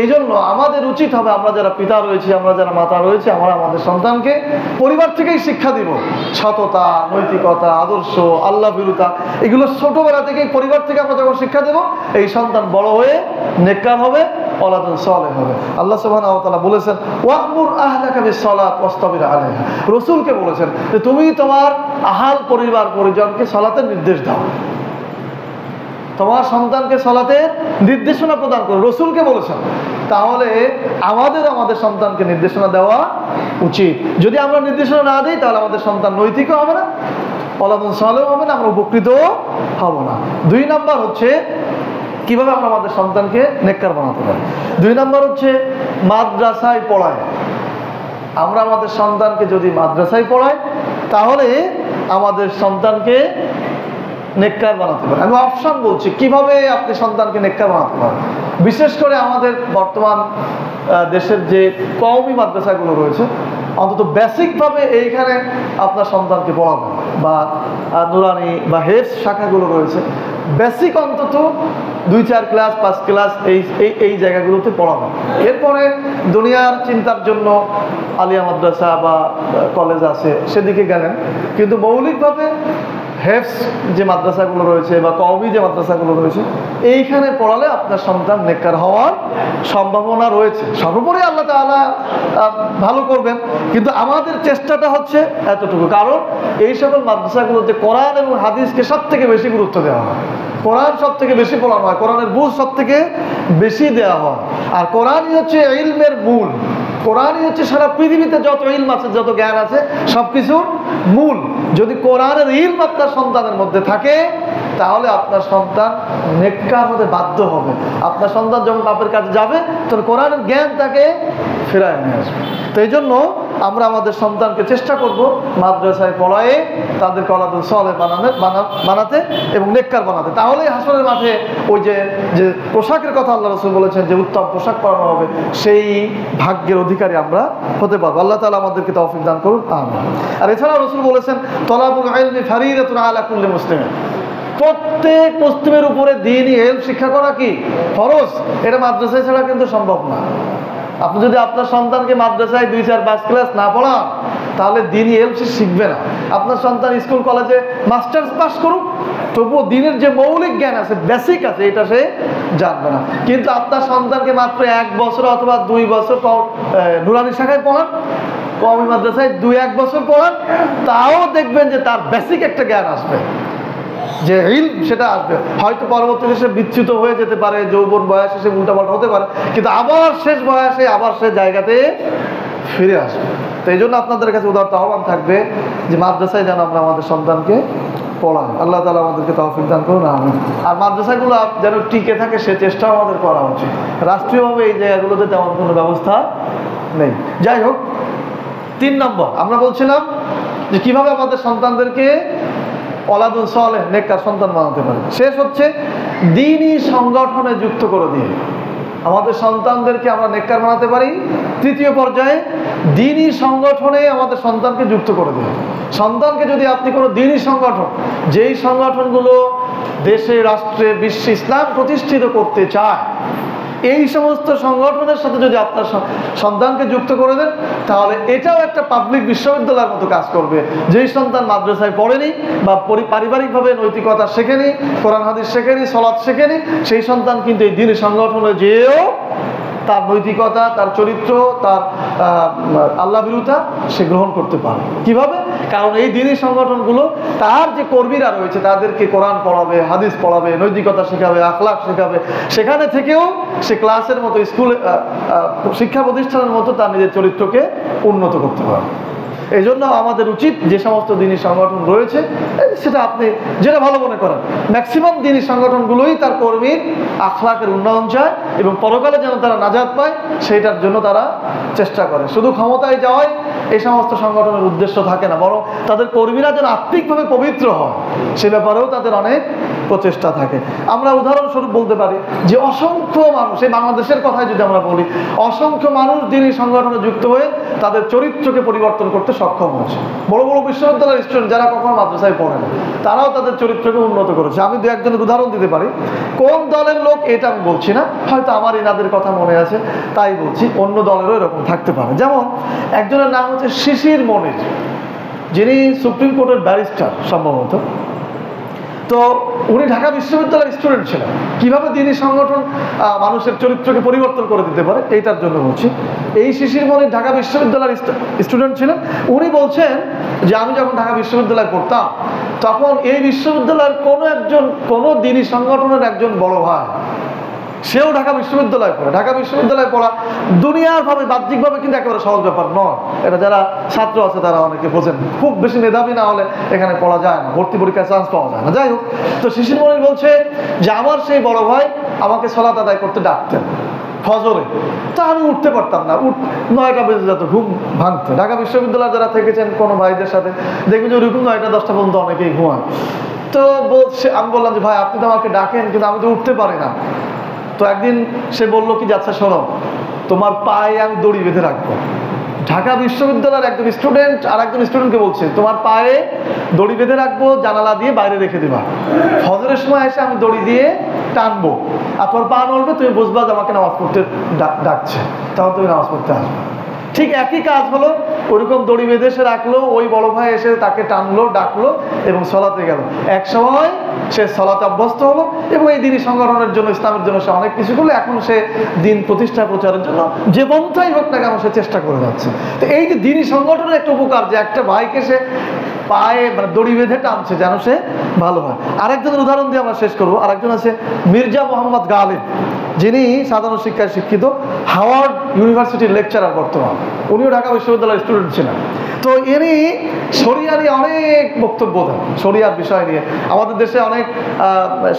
এই জন্য আমাদের উচিত হবে, আমরা যারা পিতা রয়েছি, আমরা যারা মাতা রয়েছে, আমরা আমাদের সন্তানকে পরিবার থেকেই শিক্ষা দিব। সততা, নৈতিকতা, আদর্শ, আল্লাহ ভীরুতা, এগুলো ছোটবেলা থেকেই পরিবার থেকে আমরা যখন শিক্ষা দেব, এই সন্তান বড় হয়ে নেককার হবে, ওয়ালাদুন সালেহ হবে। আল্লাহ সুবহানাহু ওয়া তাআলা বলেছেন, ওয়া'মুর আহলাকা বিস-সালাত ওয়াসতাবির আলাইহা। রাসূলকে বলেছেন যে তুমি তোমার আহাল পরিবার পরিজনকে সালাতের নির্দেশ দাও, তোমার সন্তানকে সালাতের নির্দেশনা প্রদান করো, রাসূলকে বলেছেন। তাহলে আমাদের সন্তানকে নির্দেশনা দেওয়া উচিত। যদি আমরা নির্দেশনা না দিই, তাহলে আমাদের সন্তান নৈতিকও হবে না, ওয়ালাদুন সালেহ হবে না, আমরা উপকৃত হব না। 2 নাম্বার হচ্ছে কিভাবে আমরা আমাদের সন্তানকে নেককার বানাতে পারি। 2 নাম্বার হচ্ছে মাদ্রাসায় পড়ায়। আমরা আমাদের সন্তানকে যদি মাদ্রাসায় পড়াই, তাহলে আমাদের সন্তানকে নেককার বানাতে পারে। আমি অপশন বলছি কিভাবে আপনি সন্তানকে নেককার বানাতে পারেন। বিশেষ করে আমাদের বর্তমান দেশের যে কওমি মাদ্রাসাগুলো রয়েছে, অন্তত বেসিকভাবে এইখানে আপনার সন্তানকে পড়াবেন, বা নুরানি বা হেফজ শাখাগুলো রয়েছে, বেসিক অন্তত 2-4 ক্লাস 5 ক্লাস এই জায়গাগুলোতে পড়াবেন। এরপরে দুনিয়ার চিন্তার জন্য আলিয়া মাদ্রাসা বা কলেজ আছে, সেদিকে গেলেন। কিন্তু মৌলিকভাবে হেফজ যে মাদ্রাসাগুলো রয়েছে বা কওমি যে মাদ্রাসাগুলো রয়েছে, এইখানে পড়ালে আপনার সন্তান নেককার হওয়ার সম্ভাবনা রয়েছে। সর্বোপরি আল্লাহ তাআলা ভালো করবেন, কিন্তু আমাদের চেষ্টাটা হচ্ছে এতটুকু। কারণ এই সকল মাদ্রাসাগুলোতে কোরআন এবং হাদিসকে সব থেকে বেশি গুরুত্ব দেওয়া হয়, কোরআন সব থেকে বেশি পড়ানো হয়, কোরআনের বুঝ সব থেকে বেশি দেওয়া হয়। আর কোরআনই হচ্ছে ইলমের মূল, কোরআনই হচ্ছে সারা পৃথিবীতে যত ইলম আছে, যত জ্ঞান আছে, সব কিছুর মূল। যদি কোরআনের ইলম আপনার সন্তানের মধ্যে থাকে, তাহলে আপনার সন্তান নেককার হতে বাধ্য হবে। আপনার সন্তান যখন বাপের কাছে যাবে, তখন কোরআনের জ্ঞান তাকে ফেরায় নিয়ে আসবে। তো এই জন্য আমরা আমাদের সন্তানকে চেষ্টা করব মাদ্রাসায় পড়ায়ে তাদেরকে ওয়ালাদুন সালেহ বানাতে এবং নেককার বানাতে। তাহলে হাসরের মাঠে ওই যে পোশাকের কথা আল্লাহ রাসূল বলেছেন যে উত্তম পোশাক পরানো হবে, সেই ভাগ্যের অধিকারী আমরা হতে পারবো। আল্লাহ তাআলা আমাদেরকে তৌফিক দান করুন, আমিন। আর এছাড়া রাসূল বলেছেন, তলাবুল ইলমি ফারিদাতুন আলা কুল্লি মুসলিমিন। প্রত্যেক মুসলিমের উপরে দ্বীনি ইলম শিক্ষা করা কি ফরজ। এটা মাদ্রাসায় ছাড়া কিন্তু সম্ভব না। আপনি যদি আপনার সন্তানকে মাদ্রাসায় 2-4-5 ক্লাস না পড়ান, তাহলে দ্বীনি ইলম সে শিখবে না। আপনার সন্তান স্কুল কলেজে মাস্টার্স পাস করুক, তবুও দ্বীনের যে মৌলিক জ্ঞান আছে, বেসিক আছে, এটা সে জানবে না। কিন্তু আপনার সন্তানকে মাত্র 1 বছর অথবা 2 বছর নুরানি শাখায় পড়ান, কওমি মাদ্রাসায় 2-1 বছর পড়ান, তাও দেখবেন যে তার বেসিক একটা জ্ঞান আসবে, যে ইলম সেটা আসবে। হয়তো পরবর্তীতে সে বিচ্যুত হয়ে যেতে পারে, যৌবন বয়সে সে উল্টাপাল্টা হতে পারে, কিন্তু আবার শেষ বয়সে আবার সে জায়গাতে ফিরে আসবে। তো এই জন্য আপনাদের কাছে উদারত আহ্বান থাকবে যে মাদ্রাসায় যেন আমরা আমাদের সন্তানকে পড়াই। আল্লাহ তাআলা আমাদেরকে তৌফিক দান করুন, আমিন। আর মাদ্রাসাগুলো যেন টিকে থাকে, সে চেষ্টাও আমাদের করা উচিত। রাষ্ট্রীয়ভাবে এই জায়গাগুলোতে তেমন কোনো ব্যবস্থা নেই। যাই হোক, 3 নম্বর আমরা বলছিলাম যে কিভাবে আমাদের সন্তানদেরকে ওয়ালাদুন সালেহ নেককার সন্তান বানাতে পারে। শেষ হচ্ছে দ্বীনি সংগঠনে যুক্ত করে দিয়ে আমাদের সন্তানদেরকে আমরা নেককার বানাতে পারি। 3য় পর্যায়ে দ্বীনি সংগঠনে আমাদের সন্তানকে যুক্ত করে দিয়ে, সন্তানকে যদি আপনি কোনো দ্বীনি সংগঠন, যেই সংগঠনগুলো দেশে, রাষ্ট্রে, বিশ্বে ইসলাম প্রতিষ্ঠিত করতে চায়, এই সমস্ত সংগঠনের সাথে যদি আপনার সন্তানকে যুক্ত করে দেন, তাহলে এটাও একটা পাবলিক বিশ্ববিদ্যালয়ের মতো কাজ করবে। যেই সন্তান মাদ্রাসায় পড়েনি বা পারিবারিকভাবে নৈতিকতা শেখেনি, কোরআন হাদিস শেখেনি, সালাত শেখেনি, সেই সন্তান কিন্তু এই দ্বীনি সংগঠনে যেও তার নৈতিকতা, তার চরিত্র, তার আল্লাহ ভীরুতা সে গ্রহণ করতে পারে। কিভাবে? কারণ এই দ্বীনি সংগঠনগুলো তার যে কর্মীরা রয়েছে, তাদেরকে কোরআন পড়াবে, হাদিস পড়াবে, নৈতিকতা শেখাবে, আখলাক শেখাবে। সেখানে থেকেও সে ক্লাসের মতো, স্কুলে, শিক্ষা প্রতিষ্ঠানের মতো তার নিজের চরিত্রকে উন্নত করতে পারে। এই জন্য আমাদের উচিত যে সমস্ত দ্বীনি সংগঠন রয়েছে, সেটা আপনি যেটা ভালো মনে করেন, ম্যাক্সিমাম দ্বীনি সংগঠনগুলোই তার কর্মীর আখলাকের উন্নয়ন চায় এবং পরকালে যেন তারা নাজাত পায়, সেইটার জন্য তারা চেষ্টা করে। শুধু ক্ষমতায় যাওয়াই এই সমস্ত সংগঠনের উদ্দেশ্য থাকে না, বরং তাদের কর্মীরা যেন আত্মিকভাবে পবিত্র হয় সে ব্যাপারেও তাদের অনেক প্রচেষ্টা থাকে। আমরা উদাহরণস্বরূপ বলতে পারি যে অসংখ্য মানুষ, এই বাংলাদেশের কথাই যদি আমরা বলি, অসংখ্য মানুষ দিনই সংগঠনে যুক্ত হয়ে তাদের চরিত্রকে পরিবর্তন করতে সক্ষম হয়েছে। বড় বড় বিশ্ববিদ্যালয়ের স্টুডেন্ট যারা কখনো মাদ্রাসায় পড়ে না, তারাও তাদের চরিত্রকে উন্নত করেছে। আমি দু একজনের উদাহরণ দিতে পারি। কোন দলের লোক এটা আমি বলছি না, হয়তো আমার এনাদের কথা মনে আছে তাই বলছি, অন্য দলেরও এরকম থাকতে পারে। যেমন একজনের নাম হচ্ছে শিশির মনির, যিনি সুপ্রিম কোর্টের ব্যারিস্টার সম্ভবত। তো উনি ঢাকা বিশ্ববিদ্যালয়ের স্টুডেন্ট ছিলেন। কিভাবে দিনী সংগঠন মানুষের চরিত্রকে পরিবর্তন করে দিতে পারে এইটার জন্য বলছি। এই শিশির মনির ঢাকা বিশ্ববিদ্যালয়ের স্টুডেন্ট ছিলেন। উনি বলছেন যে আমি যখন ঢাকা বিশ্ববিদ্যালয়ে পড়তাম তখন এই বিশ্ববিদ্যালয়ের কোনো দিনী সংগঠনের একজন বড় ভাই, সেও ঢাকা বিশ্ববিদ্যালয়ে পড়ে। ঢাকা বিশ্ববিদ্যালয়ে পড়া দুনিয়ার ভাবে বাহ্যিকভাবে কিন্তু একেবারে সহজ ব্যাপার নয়। এটা যারা ছাত্র আছে তারা অনেকে বোঝেন, খুব বেশি মেধাবী না হলে এখানে পড়া যায় না, ভর্তি পরীক্ষায় চান্স পাওয়া যায় না। যাই হোক, তো শিশির মনির বলছে যে আমার সেই বড় ভাই আমাকে সালাত আদায় করতে ডাকতেন ফজরে, তা আমি উঠতে পারতাম না, 9টা বেজে যেত, ঘুম ভাঙতে। ঢাকা বিশ্ববিদ্যালয়ে যারা থেকেছেন কোনো ভাইদের সাথে দেখবেন যে ওরকম 9টা 10টা পর্যন্ত অনেকেই ঘুমায়। তো আমি বললাম যে ভাই আপনি তো আমাকে ডাকেন কিন্তু আমি তো উঠতে পারি না। তো একদিন সে বললো কি, আচ্ছা শোনো, তোমার পায়ে আমি দড়ি বেঁধে রাখবো। ঢাকা বিশ্ববিদ্যালয়ের একজন স্টুডেন্ট আর একজন স্টুডেন্টকে বলছে তোমার পায়ে দড়ি বেঁধে রাখবো, জানালা দিয়ে বাইরে রেখে দেবা, ফজরের সময় এসে আমি দড়ি দিয়ে টানবো আর তোমার পা নড়বে, তুমি বুঝবা যে আমাকে নামাজ পড়তে ডাকছে, তখন তুমি নামাজ পড়তে আসবে। ঠিক একই কাজ হলো, ওইরকম দড়ি বেঁধে সে রাখলো, ওই বড় ভাই এসে তাকে টানলো, ডাকলো এবং সলাতে গেল। এক সময় সে সলাতে অভ্যস্ত হলো এবং এই দিনী সংগঠনের জন্য, ইসলামের জন্য সে অনেক কিছু করলো। এখন সে দিন প্রতিষ্ঠা প্রচারের জন্য যে পন্থাই হোক না কেন সে চেষ্টা করে যাচ্ছে। তো এই যে দিনী সংগঠনের একটা উপকার, যে একটা ভাইকে সে পায়ে মানে দড়ি বেঁধে টানছে যেন সে ভালো হয়। আরেকজনের উদাহরণ দিয়ে আমরা শেষ করবো। আরেকজন আছে মির্জা মোহাম্মদ গালিব, যিনি সাধারণ শিক্ষায় শিক্ষিত, হাওয়ার্ড ইউনিভার্সিটির লেকচারার বর্তমান। উনিও ঢাকা বিশ্ববিদ্যালয়ের স্টুডেন্ট ছিলেন। তো ইনি শরিয়া নিয়ে অনেক বক্তব্য দেন, শরিয়ার বিষয় নিয়ে। আমাদের দেশে অনেক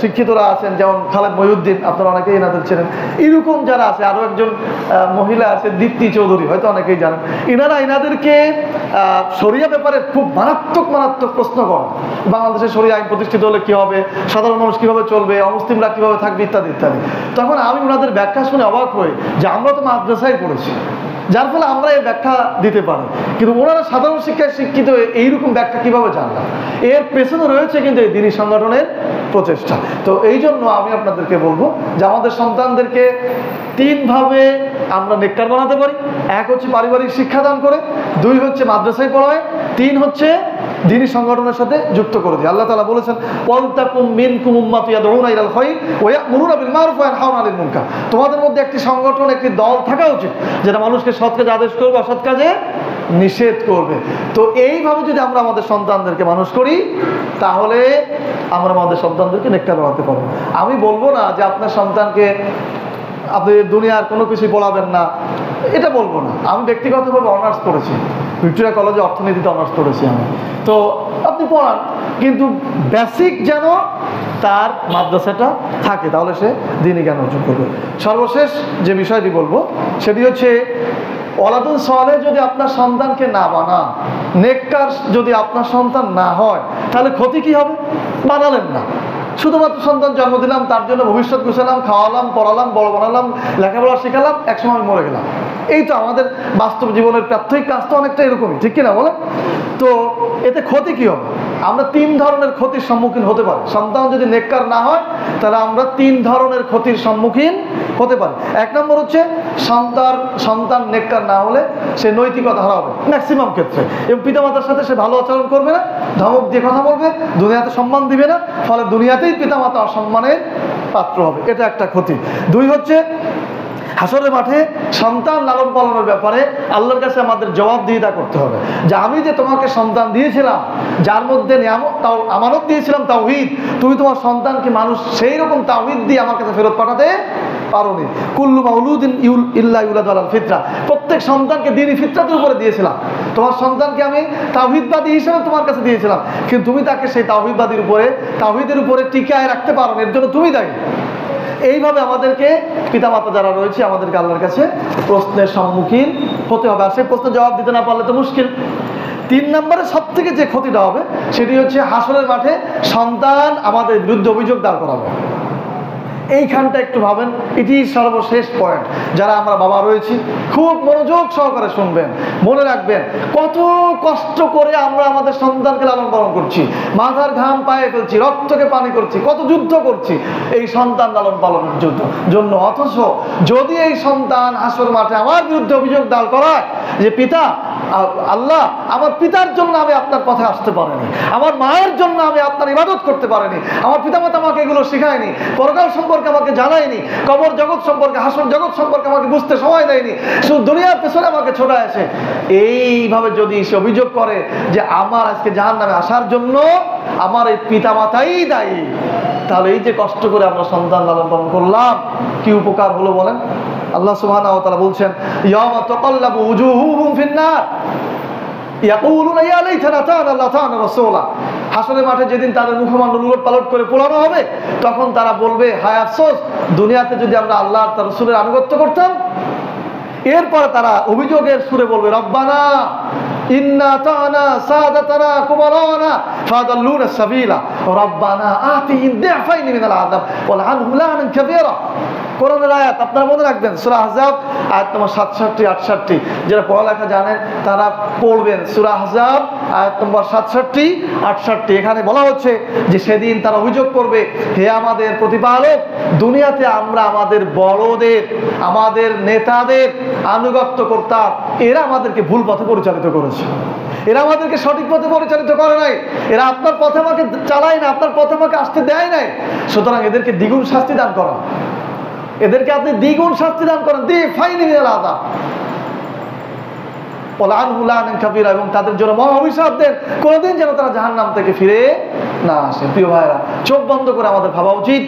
শিক্ষিতরা আছেন, যেমন খালেদ মহিউদ্দিন, আপনারা অনেকেই এনাদের ছিলেন। এরকম যারা আছে, আরও একজন মহিলা আছে দীপ্তি চৌধুরী, হয়তো অনেকেই জানেন। এনাদেরকে শরিয়া ব্যাপারে খুব মারাত্মক প্রশ্ন করেন। বাংলাদেশে শরিয়া আইন প্রতিষ্ঠিত হলে কী হবে, সাধারণ মানুষ কীভাবে চলবে, অমুসলিমরা কীভাবে থাকবে, ইত্যাদি ইত্যাদি। তখন আমি ওনাদের ব্যাখ্যা শুনে অবাক হই যে আমরা তো মাদ্রাসায় পড়েছি, যার ফলে আমরা এই ব্যাখ্যা দিতে পারি, কিন্তু ওনারা সাধারণ শিক্ষায় শিক্ষিত এইরকম ব্যাখ্যা কিভাবে জানলাম? এর পেছনে রয়েছে কিন্তু এই দিনী সংগঠনের প্রচেষ্টা। তো এই জন্য আমি আপনাদেরকে বলবো যে আমাদের সন্তানদেরকে 3 ভাবে আমরা নেককার বানাতে পারি। 1 হচ্ছে পারিবারিক শিক্ষাদান করে, 2 হচ্ছে মাদ্রাসায় পড়ায়, 3 হচ্ছে দিনী সংগঠনের সাথে যুক্ত করে দিই। আল্লাহ তাআলা বলেছেন ওয়ালতাকুম মিনকুম উম্মাতুন ইয়াদউনা ইলাল খায়র ওয়া ইয়া'মুরুনা বিল মারুফ ওয়া ইয়ানহাউনা আনিল মুনকার। তোমাদের মধ্যে একটি সংগঠন, একটি দল থাকা উচিত যেটা মানুষকে সৎ কাজে আদেশ করবে, অসৎ কাজে নিষেধ করবে। তো এইভাবে যদি আমরা আমাদের সন্তানদেরকে মানুষ করি তাহলে আমরা আমাদের সন্তানদেরকে নেককার বানাতে পারবো। আমি বলবো না যে আপনার সন্তানকে আপনি দুনিয়ার কোনো কিছু পড়াবেন না, এটা বলবো না। আমি ব্যক্তিগতভাবে অনার্স করেছি, ভিক্টোরিয়া কলেজে অর্থনীতিতে অনার্স করেছি আমি। তো আপনি পড়ান, কিন্তু বেসিক যেন তার মাদ্রাসাটা থাকে, তাহলে সে দিনী জ্ঞান অর্জন করবে। সর্বশেষ যে বিষয়টি বলবো সেটি হচ্ছে ওয়ালাদুন সালেহ যদি আপনার সন্তানকে না বানান, নেককার যদি আপনার সন্তান না হয়, তাহলে ক্ষতি কি হবে? বানালেন না, শুধুমাত্র সন্তান জন্ম দিলাম, তার জন্য ভবিষ্যৎ গুছালাম, খাওয়ালাম, পড়ালাম, বড় বানালাম, লেখাপড়া শেখালাম, একসময় আমি মরে গেলাম। এই তো আমাদের বাস্তব জীবনের প্রাত্যহিক কাজ তো অনেকটা এরকমই, ঠিক কিনা বলে? তো এতে ক্ষতি কি হবে? আমরা 3 ধরনের ক্ষতির সম্মুখীন হতে পারি। সন্তান যদি নেককার না হয় তাহলে আমরা 3 ধরনের ক্ষতির সম্মুখীন হতে পারি। 1 নম্বর হচ্ছে সন্তান নেককার না হলে সে নৈতিকতা হারাবে ম্যাক্সিমাম ক্ষেত্রে, এবং পিতামাতার সাথে সে ভালো আচরণ করবে না, ধমক দিয়ে কথা বলবে, দুনিয়াতে সম্মান দিবে না, ফলে দুনিয়াতেই পিতামাতা অসম্মানের পাত্র হবে। এটা একটা ক্ষতি। 2 হচ্ছে হাসরের মাঠে সন্তান লালন পালনের ব্যাপারে আল্লাহর কাছে আমাদের জবাবদিহিতা করতে হবে, যে আমি যে তোমাকে সন্তান দিয়েছিলাম, যার মধ্যে আমানত দিয়েছিলাম তাওহীদ, তুমি তোমার সন্তানকে মানুষ সেই রকম তাওহীদ দিয়ে আমার কাছে ফেরত পাঠাতে পারোনি। কুল্লু মাউলুদিন ইল্লা ইউলাদু আলাল ফিতরা, প্রত্যেক সন্তানকে দ্বীনি ফিতরাতের উপরে দিয়েছিলাম। তোমার সন্তানকে আমি তাওহীদবাদী হিসেবে তোমার কাছে দিয়েছিলাম, কিন্তু তুমি তাকে সেই তাওহীদের উপরে টিকায় রাখতে পারো, এর জন্য তুমি দায়ী। এইভাবে আমাদেরকে পিতামাতা যারা রয়েছে আমাদেরকে আল্লাহর কাছে প্রশ্নের সম্মুখীন হতে হবে। আর সেই প্রশ্নের জবাব দিতে না পারলে তো মুশকিল। 3 নম্বরে সব থেকে যে ক্ষতিটা হবে সেটি হচ্ছে হাসরের মাঠে সন্তান আমাদের বিরুদ্ধে অভিযোগ দাঁড় করাবে। এইখানটা একটু ভাবেন, এটি সর্বশেষ পয়েন্ট। যারা আমরা বাবা রয়েছি খুব মনোযোগ সহকারে শুনবেন, মনে রাখবেন কত কষ্ট করে আমরা আমাদের সন্তানকে লালন পালন করছি, মাথার ঘাম পায়ে ফেলছি, রক্তকে পানি করছি, কত যুদ্ধ করছি এই সন্তান লালন পালনের জন্য। অথচ যদি এই সন্তান হাসর মাঠে আমার বিরুদ্ধে অভিযোগ দাঁড় করায় যে পিতা আল্লাহ, আমার পিতার জন্য আমি আপনার পথে আসতে পারিনি, আমার মায়ের জন্য আমি আপনার ইবাদত করতে পারিনি, আমার পিতামাতা আমাকে এগুলো শেখায়নি, পরকাল সম্পর্কে আমাকে জানায়নি, কবর জগৎ সম্পর্কে, হাসর জগৎ সম্পর্কে আমাকে বুঝতে সময় দেয়নি, শুধু দুনিয়ার পেছনে আমাকে ছোটায় আছে, এইভাবে যদি সে অভিযোগ করে যে আমার আজকে জাহান্নামে আসার জন্য আমার এই পিতামাতাই দায়ী, তাহলে এই যে কষ্ট করে আমরা সন্তান লালন পালন করলাম কি উপকার হলো বলেন? আল্লাহ সুবহানাহু ওয়া তাআলা বলছেন, ইয়াওমা তাকাল্লাবু উজুহুহুম ফিন-নার ইয়াকুলুনা ইয়া লাইতানা আতা'না রাসূলা। হাসরের মাঠে যেদিন তাদের মুখমণ্ডল উলটপালট করে পোড়ানো হবে, তখন তারা বলবে, হায় আফসোস, দুনিয়াতে যদি আমরা আল্লাহ আর তার রাসূলের আনুগত্য করতাম। এরপরে তারা অভিযোগের সুরে বলবে, রব্বানা ইন্না আতা'না সাদাতানা কুবারানা ফাদাল্লুনা সাবিলা রব্বানা আতিহিম দি'ফাইনি মিনাল আযাব ওয়া লা'আনহুম লা'নান কাবীরা। কোরআনের আয়াত আপনারা মনে রাখবেন, সূরা আহজাব আয়াত নম্বর 67 68। যারা পড়ালেখা জানেন তারা পড়বেন, সূরা আহজাব আয়াত নম্বর 67 68। এখানে বলা হচ্ছে যে সেদিন তারা অভিযোগ করবে, হে আমাদের প্রতিপালক, দুনিয়াতে আমরা আমাদের বড়দের, আমাদের নেতাদের আনুগত্য করতাম, এরা আমাদেরকে ভুল পথে পরিচালিত করেছে, এরা আমাদেরকে সঠিক পথে পরিচালিত করে নাই, এরা আপনার পথে আমাকে চালায় না, আপনার পথে আমাকে আসতে দেয় নাই, সুতরাং এদেরকে দ্বিগুণ শাস্তি দান করেন, এদেরকে আপনি দ্বিগুণ শাস্তি দান করেন, দি'ফাইনি মিনাল আযাব ওয়া লা'আনহুম লা'নান কাবীরা, এবং তাদের জন্য মহা অভিশাপ দেন, কোনোদিন যেন তারা জাহান্নাম থেকে ফিরে না আসে। প্রিয় ভাইরা, চোখ বন্ধ করে আমাদের ভাবা উচিত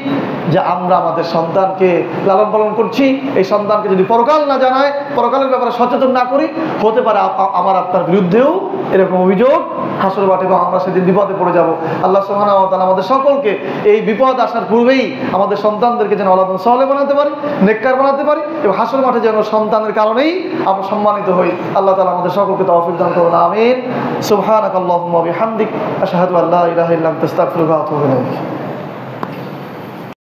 যে আমরা আমাদের সন্তানকে লালন পালন করছি, এই সন্তানকে যদি পরকাল না জানায়, পরকালের ব্যাপারে সচেতন না করি, হতে পারে আমার আপনার বিরুদ্ধেও এরকম অভিযোগ হাসর মাঠে, এবং আমরা সেদিন বিপদে পড়ে যাব। আল্লাহ সুবহানাহু ওয়া তাআলা আমাদের সকলকে এই বিপদ আসার পূর্বেই আমাদের সন্তানদেরকে যেন আল্লাহ সালেহ বানাতে পারি, নেককার বানাতে পারি, এবং হাসর মাঠে যেন সন্তানের কারণেই আমরা সম্মানিত হই। আল্লাহ তাআলা আমাদের সকলকে তৌফিক দান করুন, আমিন। সুবহানাকাল্লাহুম্মা ওয়া বিহামদিক, আশহাদু আল্লা ইলাহা ইল্লা আনতা, আস্তাগফিরুকা ওয়া আতুবু ইলাইক।